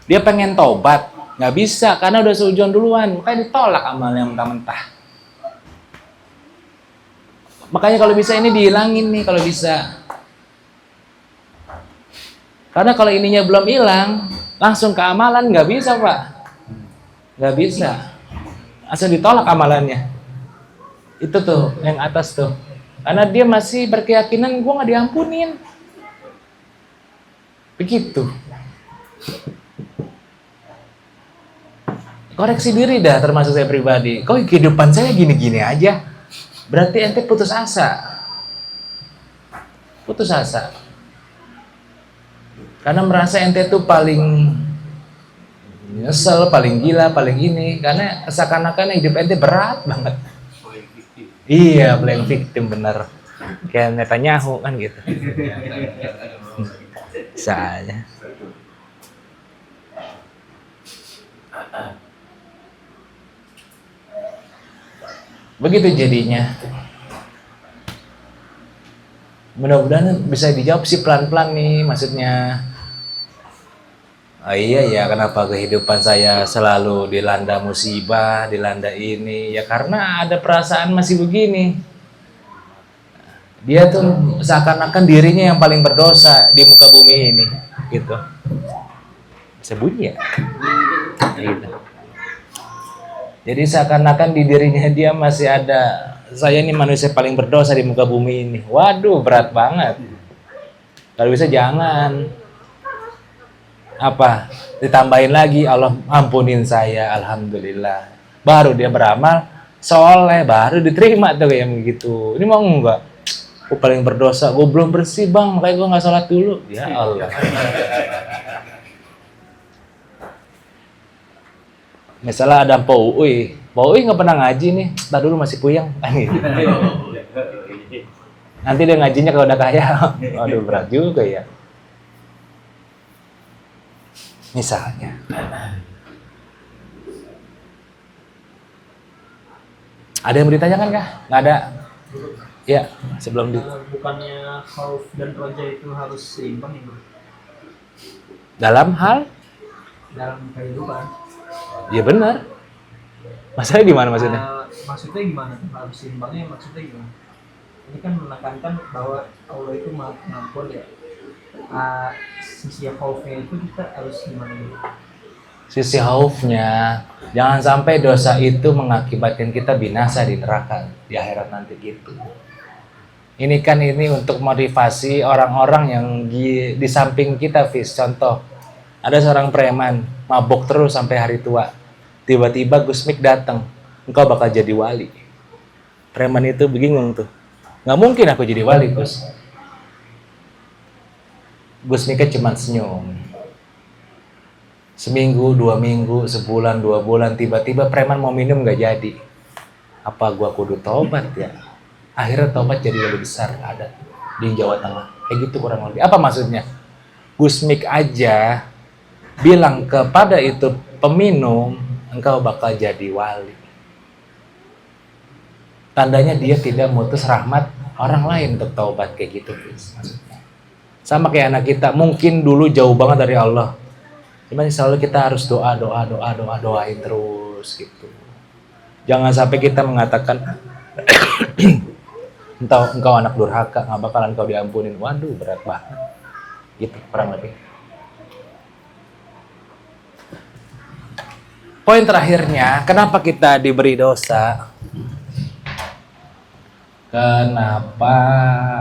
Dia pengen tobat, nggak bisa karena udah seujon duluan, makanya ditolak amalnya mentah-mentah. Makanya kalau bisa ini dihilangin nih kalau bisa. Karena kalau ininya belum hilang, langsung ke amalan nggak bisa Pak. Nggak bisa. Asal ditolak amalannya. Itu tuh, yang atas tuh. Karena dia masih berkeyakinan gue nggak diampunin. Begitu. Koreksi diri dah termasuk saya pribadi. Kok kehidupan saya gini-gini aja? Berarti ente putus asa. Putus asa. Karena merasa ente tuh paling nyesel, paling gila, paling ini. Karena seakan-akan hidup ente berat banget. Iya, playing victim bener. Kayak Netanyahu kan gitu. Bisa aja. Begitu jadinya. Mudah-mudahan bisa dijawab sih pelan-pelan nih, maksudnya. Oh iya ya, kenapa kehidupan saya selalu dilanda musibah, dilanda ini? Ya karena ada perasaan masih begini. Dia tuh seakan-akan dirinya yang paling berdosa di muka bumi ini, gitu. Bisa bunyi ya? Gitu. Jadi seakan-akan di dirinya dia masih ada, saya ini manusia paling berdosa di muka bumi ini. Waduh, berat banget. Kalau bisa jangan. Apa? Ditambahin lagi, Allah ampunin saya, alhamdulillah. Baru dia beramal, soleh, baru diterima tuh kayak begitu. Ini mau enggak? Gue paling berdosa, gue belum bersih bang, makanya gue nggak sholat dulu. Ya Allah. Misalnya ada Pak Uui nggak pernah ngaji nih, ntar dulu masih puyeng. Nanti dia ngajinya kalau udah kaya, aduh berat juga ya. Misalnya. Ada yang mau ditanyakan kah? Nggak ada? Ya, sebelum di... Bukannya khauf dan roja itu harus seimbang ya, Bro? Dalam hal? Dalam kehidupan. Ya benar. Masalahnya gimana maksudnya? Maksudnya gimana? Harus seimbangnya maksudnya gimana? Ini kan menekankan bahwa Allah itu mengampun ya. Sisi khaufnya itu kita harus gimana gitu? Sisi khaufnya, jangan sampai dosa itu mengakibatkan kita binasa di neraka di akhirat nanti gitu. Ini kan untuk motivasi orang-orang yang di samping kita, Fis. Contoh, ada seorang preman mabok terus sampai hari tua. Tiba-tiba Gusmik datang, engkau bakal jadi wali. Preman itu bingung tuh, nggak mungkin aku jadi wali, Gus. Gusmiknya cuma senyum. Seminggu, 2 minggu, sebulan, 2 bulan, tiba-tiba preman mau minum nggak jadi. Apa gua kudu tobat ya? Akhirnya tobat jadi lebih besar ada di Jawa Tengah. Kayak gitu kurang lebih. Apa maksudnya? Gusmik aja bilang kepada itu peminum, engkau bakal jadi wali. Tandanya dia tidak mutus rahmat orang lain untuk taubat kayak gitu. Maksudnya. Sama kayak anak kita, mungkin dulu jauh banget dari Allah. Cuman selalu kita harus doain terus gitu. Jangan sampai kita mengatakan engkau anak durhaka, nggak bakalan kau diampunin. Waduh, berat banget. Gitu, kurang lebih. Poin terakhirnya, kenapa kita diberi dosa? kenapa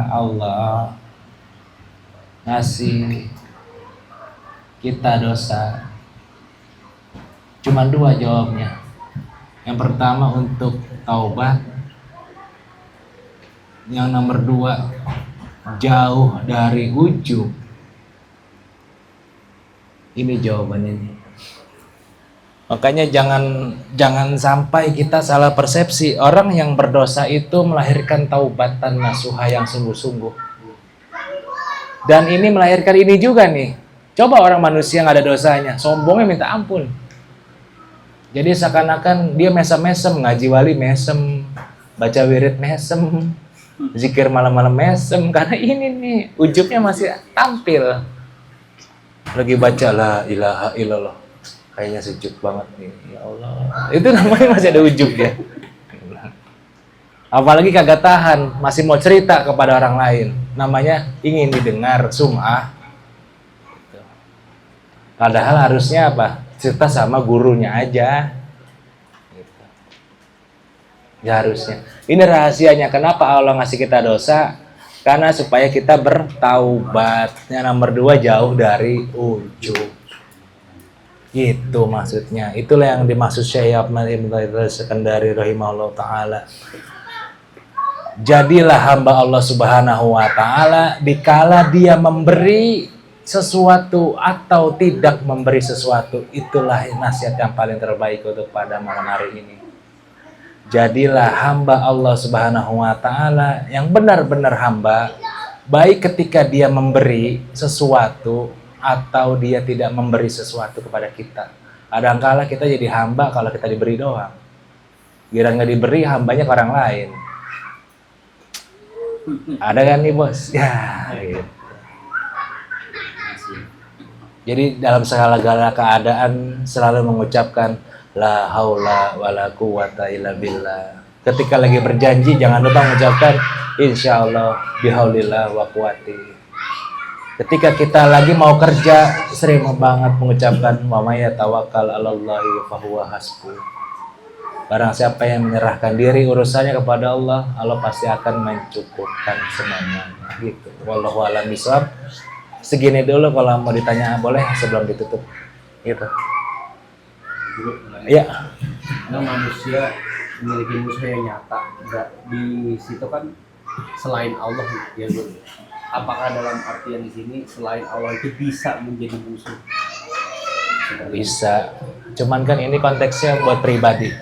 Allah ngasih kita dosa? Cuma dua jawabnya. Yang pertama untuk taubat. Yang nomor dua, jauh dari ujub. Ini jawabannya nih. Makanya jangan sampai kita salah persepsi. Orang yang berdosa itu melahirkan taubatan nasuha yang sungguh-sungguh. Dan ini melahirkan ini juga nih. Coba orang manusia yang ada dosanya, sombongnya minta ampun. Jadi seakan-akan dia mesem-mesem, ngaji wali mesem, baca wirid mesem, zikir malam-malam mesem. Karena ini nih, ujubnya masih tampil. Lagi baca la ilaha illallah, kayaknya sejuk banget nih, ya Allah. Itu namanya masih ada ujub ya. Apalagi kagak tahan, masih mau cerita kepada orang lain. Namanya ingin didengar sum'ah. Padahal harusnya apa? Cerita sama gurunya aja. Ya harusnya. Ini rahasianya. Kenapa Allah ngasih kita dosa? Karena supaya kita bertaubat. Yang nomor dua, jauh dari ujub. Gitu maksudnya. Itulah yang dimaksud Syekh Ahmad Ibn Sekandari rahimahullah ta'ala. Jadilah hamba Allah subhanahu wa ta'ala dikala dia memberi sesuatu atau tidak memberi sesuatu. Itulah nasihat yang paling terbaik untuk pada malam hari ini. Jadilah hamba Allah subhanahu wa ta'ala yang benar-benar hamba, baik ketika dia memberi sesuatu atau dia tidak memberi sesuatu kepada kita. Kadangkala kita jadi hamba kalau kita diberi doang. Giliran nggak diberi, hambanya ke orang lain. Ada kan nih bos? Ya gitu. Jadi dalam segala keadaan selalu mengucapkan la haula wala quwata illa billah. Ketika lagi berjanji jangan lupa mengucapkan insyaallah bihaulillah wa quwati. Ketika kita lagi mau kerja sering banget mengucapkan wa may tawakkal 'alallahi fahuwa hasbuh. Barang siapa yang menyerahkan diri urusannya kepada Allah, Allah pasti akan mencukupkan semuanya. Gitu. Wallahu a'lam bishawab. Segini dulu kalau mau ditanya boleh sebelum ditutup. Gitu. Iya. Karena manusia memiliki musuh yang nyata. Di situ kan selain Allah ya Guru. Apakah dalam artian di sini selain Allah itu bisa menjadi musuh? Bisa. Cuman kan ini konteksnya buat pribadi.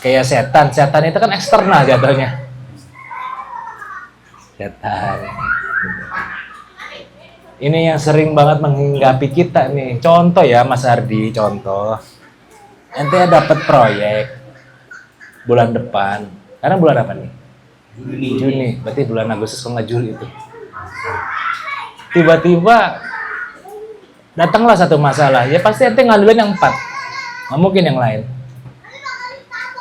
Kayak setan. Setan itu kan eksternal jatuhnya. Setan. Ini yang sering banget menghinggapi kita nih. Contoh ya Mas Ardi, contoh. Ente dapat proyek bulan depan. Karena bulan apa nih? Juni. Berarti bulan Agustus kalau nggak Juli itu. Tiba-tiba datanglah satu masalah. Ya pasti ente ngandelin yang 4. Nggak mungkin yang lain.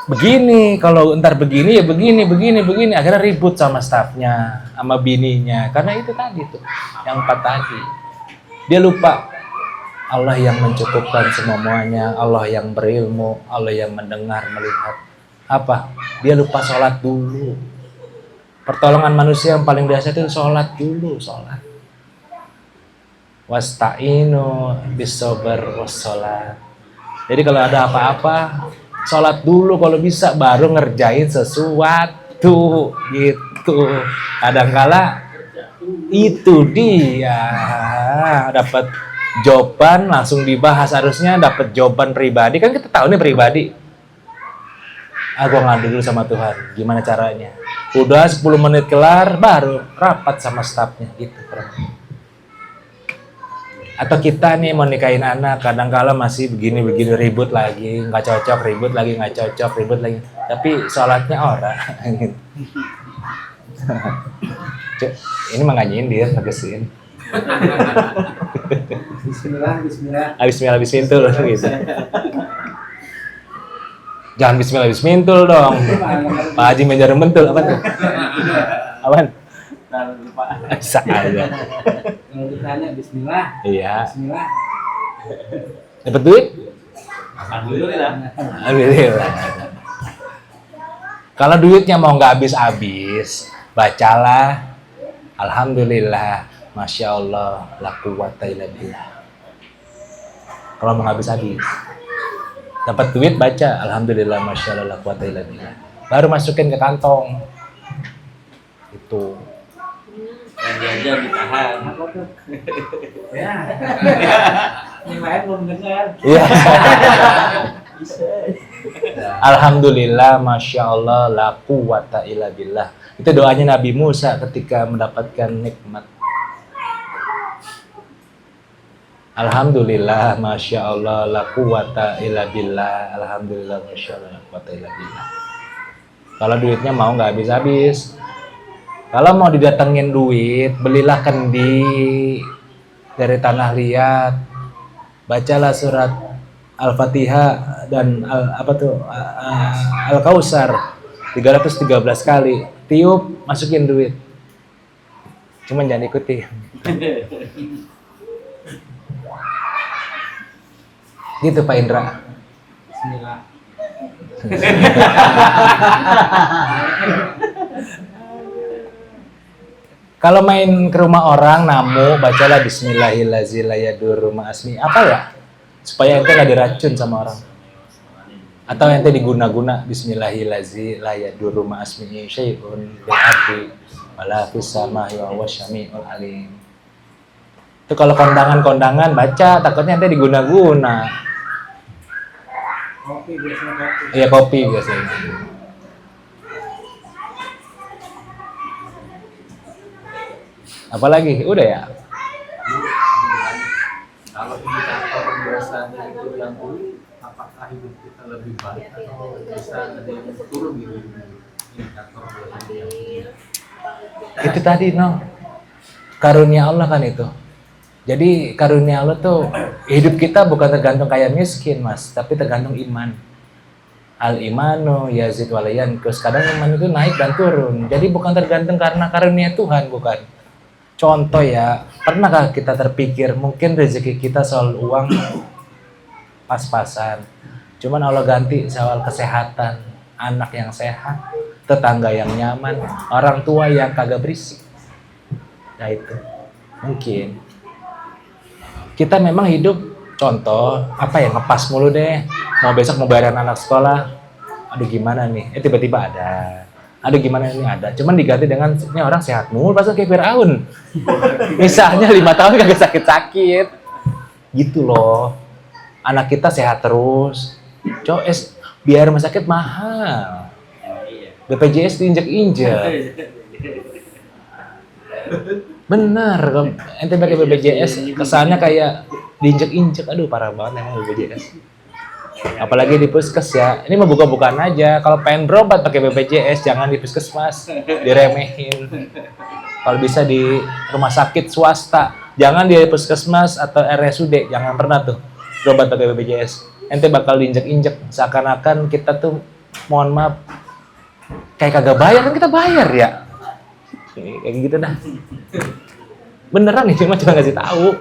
Begini, kalau ntar begini ya begini. Akhirnya ribut sama stafnya, sama bininya. Karena itu tadi tuh, yang 4 tadi. Dia lupa Allah yang mencukupkan semuanya, Allah yang berilmu, Allah yang mendengar, melihat. Apa? Dia lupa sholat dulu. Pertolongan manusia yang paling biasa itu sholat dulu, sholat. Wasta'inu bis-sabr was-sholat. Jadi kalau ada apa-apa, sholat dulu kalau bisa, baru ngerjain sesuatu gitu. Kadangkala itu dia dapat jawaban langsung dibahas, harusnya dapat jawaban pribadi. Kan kita tahu nih pribadi. Gua ngadu dulu sama Tuhan, gimana caranya? Udah 10 menit kelar, baru rapat sama stafnya gitu. Atau kita nih mau nikahin anak, kadangkala masih begini ribut lagi, nggak cocok, ribut lagi, nggak cocok, ribut lagi. Tapi sholatnya orang. Ini mah nggak nyindir, ngegesin. Bismillah. Bismillah bismintul gitu. Jangan bismillah bismintul dong. Pak Haji menjarum bentul apa tuh? Apaan? Bisa aja. Kalau ditanya Bismillah. Iya. Bismillah. Dapat duit? Alhamdulillah. Alhamdulillah. Kalau duitnya mau nggak habis-habis, bacalah Alhamdulillah, Masya Allah, la quwata illa billah. Kalau mau nggak habis-habis, dapat duit baca Alhamdulillah, Masya Allah, la quwata illa billah. Baru masukin ke kantong. Itu. Yang jajan ditahan. Ya. Yang lain belum dengar. Iya. Alhamdulillah, Masya Allah, la quwata illa billah. Itu doanya Nabi Musa ketika mendapatkan nikmat. Alhamdulillah, Masya Allah, la quwata illa billah. Alhamdulillah, Masya Allah, la quwata illa billah. Kalau duitnya mau nggak habis-habis. Kalau mau didatengin duit, belilah kendi dari tanah liat. Bacalah surat Al-Fatihah dan Al-Kausar 313 kali. Tiup, masukin duit. Cuman jangan ikuti. Gitu Pak Indra. Bismillah. Kalau main ke rumah orang, namu, bacalah Bismillahirrahmanirrahim ma'asmi. Apa ya? Supaya ente nggak diracun sama orang. Atau ente diguna-guna Bismillahirrahmanirrahim ma'asmi syai'un bi'ardi wala fis sama'i wa huwa syami'ul alim. Itu kalau kondangan-kondangan baca, takutnya ente diguna-guna. Kopi biasanya kopi. Iya, kopi biasanya. Apalagi? Udah ya? Kalau indikator biasanya itu yang turun, apakah hidup kita lebih baik atau bisa ada yang turun gitu? Indikator biasanya. Itu tadi, no. Karunia Allah kan itu. Jadi karunia Allah tuh, hidup kita bukan tergantung kaya miskin, Mas, tapi tergantung iman. Al-imanu yazid wa la yanqus. Kadang iman itu naik dan turun. Jadi bukan tergantung karena karunia Tuhan, bukan. Contoh ya, pernahkah kita terpikir mungkin rezeki kita soal uang pas-pasan. Cuman Allah ganti soal kesehatan, anak yang sehat, tetangga yang nyaman, orang tua yang kagak berisik. Nah itu, mungkin. Kita memang hidup, contoh, apa ya, ngepas mulu deh. Mau besok mau bayaran anak sekolah, aduh gimana nih, tiba-tiba ada. Aduh gimana ini ada, cuman diganti dengan ini orang sehat mulu, pasal kayak Firaun. Misalnya 5 tahun kagak sakit-sakit, gitu loh. Anak kita sehat terus, biar rumah sakit mahal. BPJS diinjek-injek. Bener, ente pakai BPJS kesannya kayak diinjek-injek, aduh parah banget emang BPJS. Apalagi di puskes ya, ini mah buka-bukaan aja. Kalau pengen berobat pakai BPJS, jangan di puskesmas, diremehin. Kalau bisa di rumah sakit swasta, jangan di puskesmas atau RSUD, jangan pernah tuh berobat pakai BPJS. Ente bakal diinjek-injek, seakan-akan kita tuh, mohon maaf, kayak kagak bayar, kan kita bayar ya. Kayak gitu dah. Beneran nih, cuma ngasih tahu.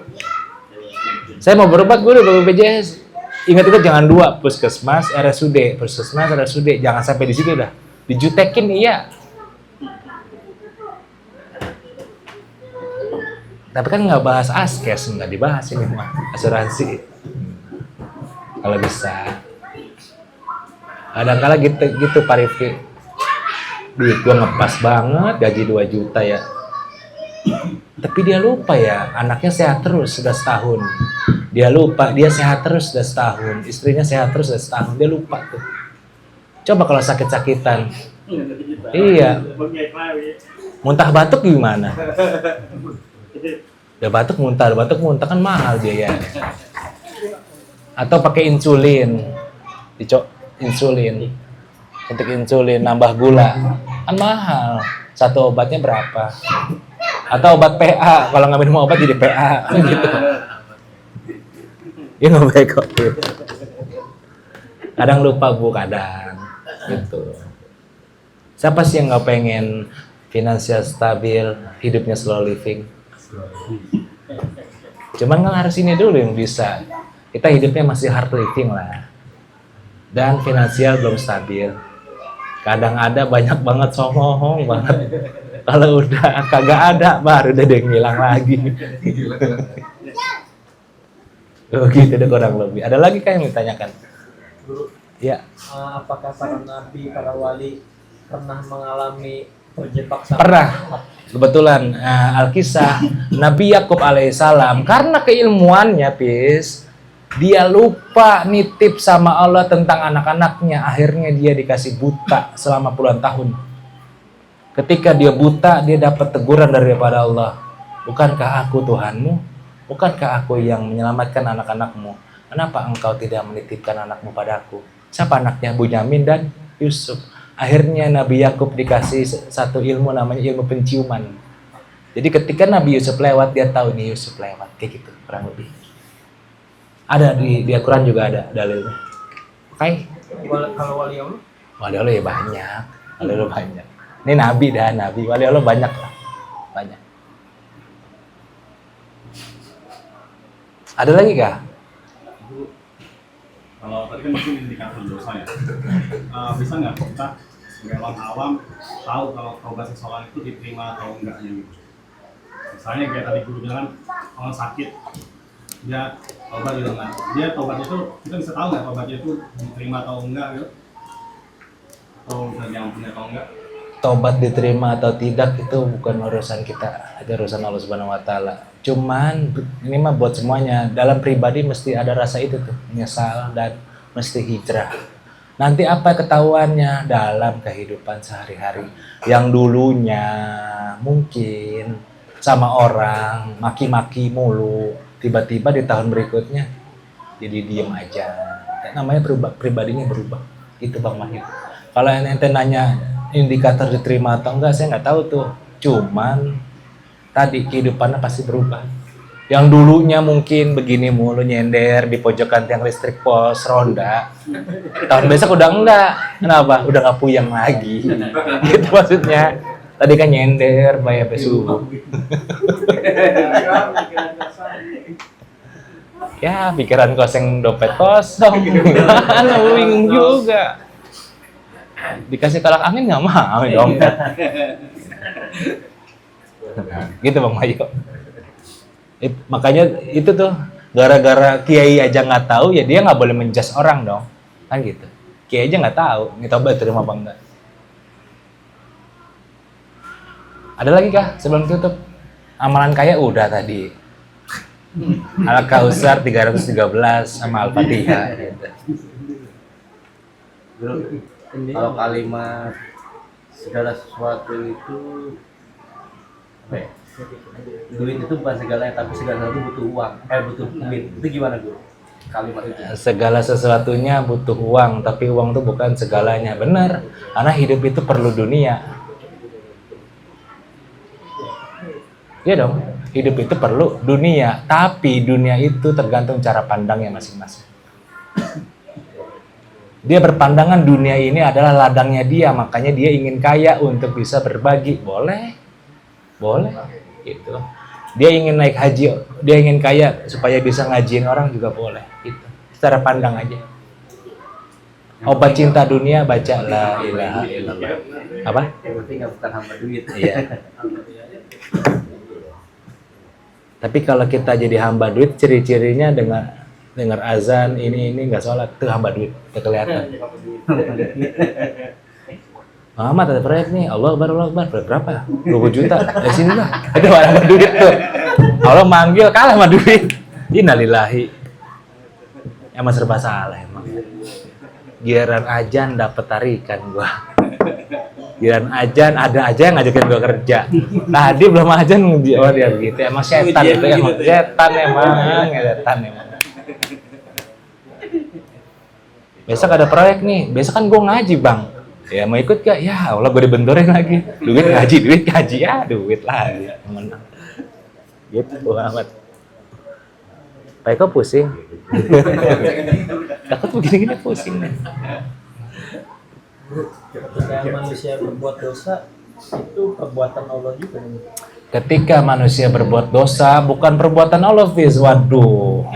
Saya mau berobat, gue udah pakai BPJS. Ingat itu jangan dua, puskesmas, RSUD, puskesmas, RSUD, jangan sampai di situ dah. Dijutekin iya. Tapi kan nggak bahas askes, nggak dibahas ini mah asuransi. Kalau bisa. Kadang-kadang gitu Pak Rifki. Duit gua ngepas banget, gaji 2 juta ya. Tapi dia lupa ya, anaknya sehat terus sudah setahun. Dia lupa, dia sehat terus sudah setahun. Istrinya sehat terus sudah setahun, dia lupa tuh. Coba kalau sakit-sakitan. Iya. Muntah batuk gimana? Udah batuk muntah kan mahal biayanya. Atau pakai insulin. Insulin. Untuk insulin, nambah gula. Kan mahal. Satu obatnya berapa? Atau obat PA, kalau nggak minum obat jadi PA gitu. Ya nggak baik kok. Kadang lupa Bu, kadang gitu. Siapa sih yang nggak pengen finansial stabil, hidupnya slow living? Cuman kan harus ini dulu yang bisa. Kita hidupnya masih hard living lah. Dan finansial belum stabil. Kadang ada, banyak banget, sombong banget. Kalau udah kagak ada, baru udah dia ngilang lagi. Oh gitu deh kurang lebih. Ada lagi kah yang ditanyakan? Guru, Ya, apakah para nabi, para wali pernah mengalami terjebak sama pernah. Kebetulan Alkisah Nabi Yakub alaihissalam karena keilmuannya, dia lupa nitip sama Allah tentang anak-anaknya. Akhirnya dia dikasih buta selama puluhan tahun. Ketika dia buta, dia dapat teguran daripada Allah. Bukankah aku Tuhanmu? Bukankah aku yang menyelamatkan anak-anakmu? Kenapa engkau tidak menitipkan anakmu padaku? Siapa anaknya? Bunyamin dan Yusuf. Akhirnya Nabi Yakub dikasih satu ilmu namanya ilmu penciuman. Jadi ketika Nabi Yusuf lewat, dia tahu ini Yusuf lewat. Kayak gitu, kurang lebih. Ada di Al-Quran juga ada dalilnya. Oke. kalau wali Allah? Wali Allah ya banyak. Wali Allah banyak. Ini Nabi dah, Nabi. Wali Allah banyak lah. Banyak. Ada lagi kah? Kalau tadi kan mungkin indikator dosa ya, bisa nggak kita sebagai orang awam tahu kalau taubat seseorang itu diterima atau enggaknya gitu? Misalnya kayak tadi guru bilang kan orang sakit, dia taubat juga nggak, dia taubat itu kita bisa tahu nggak taubatnya itu diterima atau enggak gitu? Atau bisa diampuni atau enggak? Taubat diterima atau tidak itu bukan urusan kita, itu urusan Allah Subhanahu wa taala. Cuman ini mah buat semuanya. Dalam pribadi mesti ada rasa itu tuh, menyesal dan mesti hijrah. Nanti apa ketahuannya dalam kehidupan sehari-hari yang dulunya mungkin sama orang maki-maki mulu, tiba-tiba di tahun berikutnya jadi diem aja. Namanya pribadinya berubah. Itu Bang Mahir. Kalau ente nanya indikator diterima atau enggak, saya nggak tahu tuh. Cuman tadi kehidupannya pasti berubah. Yang dulunya mungkin begini mulu nyender di pojokan tiang listrik pos ronda, tahun besok udah enggak. Kenapa? Udah nggak puyeng lagi. Gitu maksudnya. Tadi kan nyender bayar subuh. Ya pikiran kosong dompet kosong. Halo bingung juga. Dikasih tolak angin nggak mau dompet. Gitu Bang Mayo. Makanya itu tuh gara-gara kiai aja nggak tahu ya dia nggak boleh menjudge orang dong, kan gitu. Kiai aja nggak tahu ini tobat terima apa enggak. Ada lagi kah sebelum tutup? Amalan kaya udah tadi. Al-Kausar 313 sama Al-Fatihah gitu. Kalau kalimat segala sesuatu itu apa ya? Duit itu bukan segalanya, tapi segala sesuatu butuh uang, butuh duit. Itu gimana Guru? Kalimat itu. Segala sesuatunya butuh uang, tapi uang itu bukan segalanya. Benar, karena hidup itu perlu dunia. Iya dong, hidup itu perlu dunia, tapi dunia itu tergantung cara pandangnya masing-masing. Dia berpandangan dunia ini adalah ladangnya dia, makanya dia ingin kaya untuk bisa berbagi. Boleh, gitu. Dia ingin naik haji, dia ingin kaya supaya bisa ngajiin orang juga boleh. Gitu. Secara pandang aja. Obat cinta dunia baca la ilaha illallah. Apa? Yang penting nggak bukan hamba duit. Iya. Tapi kalau kita jadi hamba duit, ciri-cirinya dengar azan ini nggak sholat, itu hamba duit, itu kelihatan. Muhammad ada proyek nih, Allah Akbar, proyek berapa? 20 juta, dari sini lah, ada hamba duit tuh. Allah manggil, kalah sama duit. Innalillahi. Emang serba salah emang. Giliran ajan dapet tarikan gua. Giliran ajan ada aja yang ngajakin gua kerja. Tadi belum ajan dia begitu. Emang setan itu emang setan emang. Besok ada proyek nih. Besok kan gua ngaji, Bang. Ya mau ikut gak? Ya Allah gua dibentorin lagi. Duit ngaji ya, duit lagi. Menang. Gitu amat. Pak Eko pusing. Takut begini-gini pusing nih. Ketika manusia berbuat dosa, itu perbuatan Allah juga. Ketika manusia berbuat dosa, bukan perbuatan Allah, Fiz. Waduh.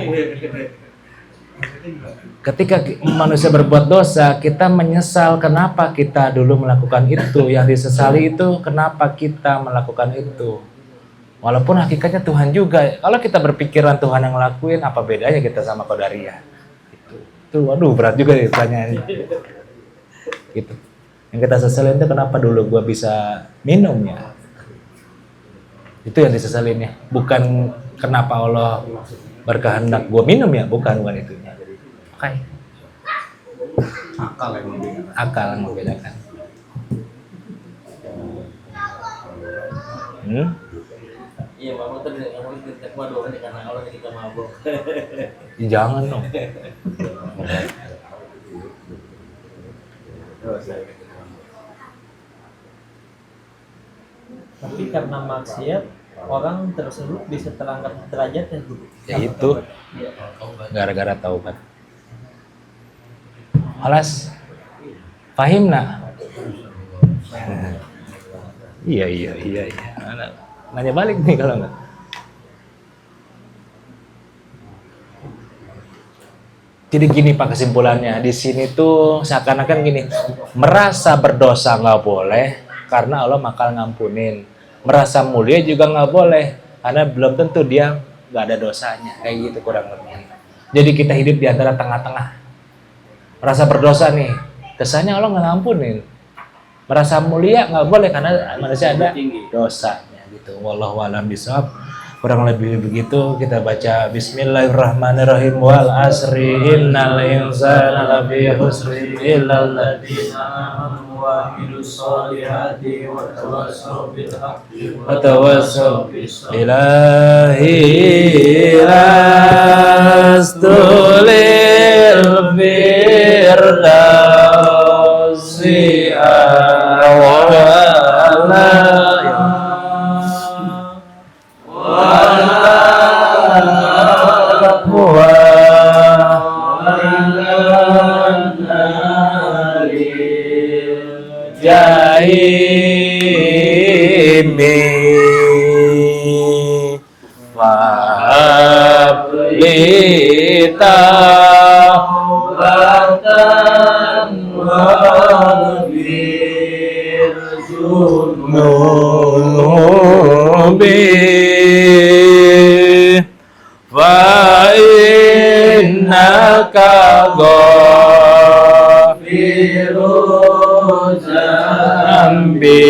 Ketika manusia berbuat dosa, kita menyesal kenapa kita dulu melakukan itu. Yang disesali itu kenapa kita melakukan itu. Walaupun hakikatnya Tuhan juga. Kalau kita berpikiran Tuhan yang ngelakuin, apa bedanya kita sama Qadariyah? Itu waduh berat juga nih pertanyaannya. Gitu. Yang kita sesalin itu kenapa dulu gua bisa minum ya. Itu yang disesalinnya. Bukan kenapa Allah berkehendak gua minum ya, bukan itunya. Oke. Akal yang membedakan. Akal yang membedakan. Iya, mama tuh ngomongin kita doang karena Allah kita mabuk. Jangan dong. Tapi karena maksiat orang tersebut bisa terangkat derajatnya guru. Ya itu gara-gara taubat. Alas, pahim nak? Iya. Nanya balik nih kalau enggak. Jadi gini Pak kesimpulannya, di sini tuh seakan-akan gini, merasa berdosa nggak boleh karena Allah bakal ngampunin. Merasa mulia juga nggak boleh karena belum tentu dia nggak ada dosanya, kayak gitu kurang lebih. Jadi kita hidup di antara tengah-tengah. Merasa berdosa nih, kesannya Allah nggak ngampunin. Merasa mulia nggak boleh karena manusia ada dosanya gitu. Wallahu a'lam bishawab. Kurang lebih begitu, kita baca Bismillahirrahmanirrahim. Wal asri innal insana lafi khusri illal ladzina amanu wa amilus solihati wa tawassaw bil haqqi wa tawassaw bis ilahi lastulil firdausi a'la. Jahimi fahablita batan wabir junubi fa innaka ghafirun zambi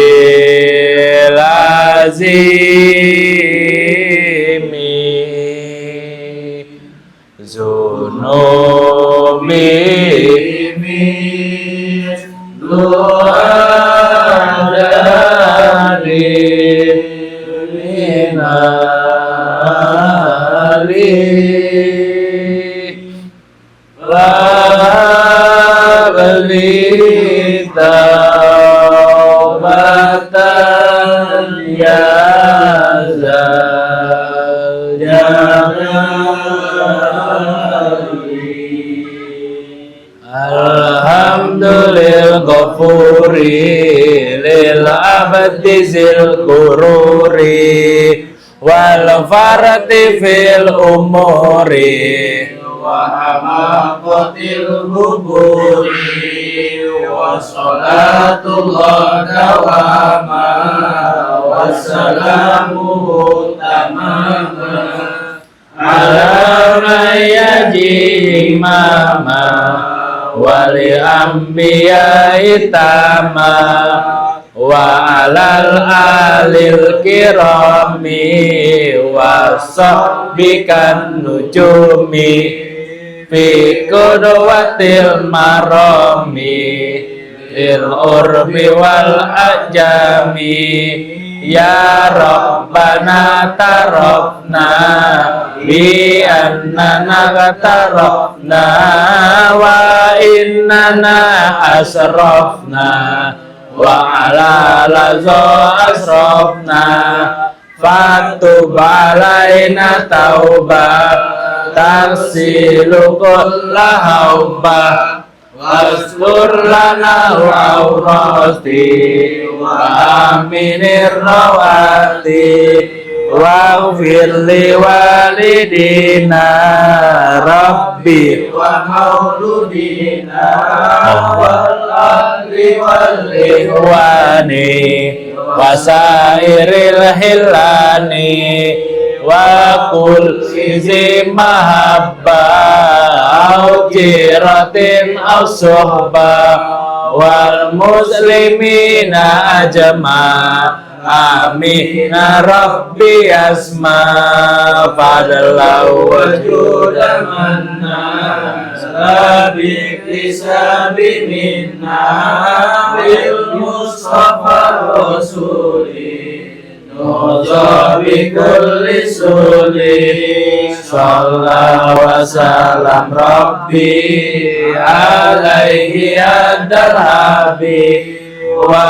zunubi doa dari minali beli taubatan ya zal jalali. Alhamdulillah ghafuri lil abdi zil kururi wal farati fil umuri wa hamaqatil huburi wa salatullah dawama wa salamuhu tamama ala mayyaji imama wali anbiya itama wa alal alil kirami wa sahbikan nujumi fi qudwatil marami il urbi wal ajami ya rabbana tarafna bi annana tarafna wa innana asrafna wa ala lazo asrafna fatub alaina taubah tarsilu kulla haubah waskur lana wa'urati wa aminir rawati waghfir li walidina rabbi wa mauludina wal ahli wal ikhwani wasairil hilani wa kul izi mahabba au jiratin au sohba wal muslimina ajma amin rabbi asma fadallahu wajuda manna sabik lisabi minna bil mustafa rasuli Noza bi kulli suli Sallallahu wa salam Rabbi Alaihi adal habib Wa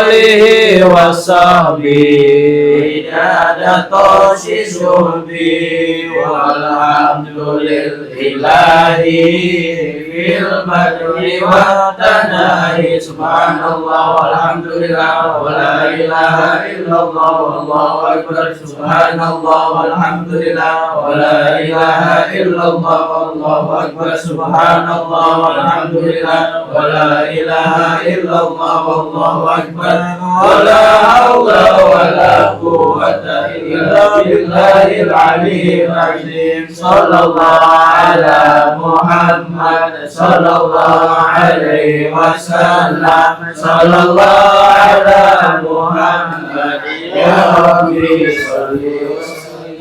alihi wa sahbihi Idada tosi sulbi Walhamdulillahi Fil badri wa tanahi Subhanallah walhamdulillah Wa la ilaha illallah Wallahu akbar Subhanallah walhamdulillah Wa la ilaha illallah Wallahu akbar Subhanallah walhamdulillah Wa la ilaha illallah Wallahu akbar Wa la hawla wa la quwwata illa billahil aliyyil azim Sallallahu ala Muhammad Sallallahu alaihi wasallam Sallallahu ala Muhammad Ya Rabbi Salli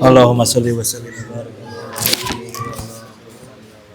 Allahumma sholli wa sallim wa barik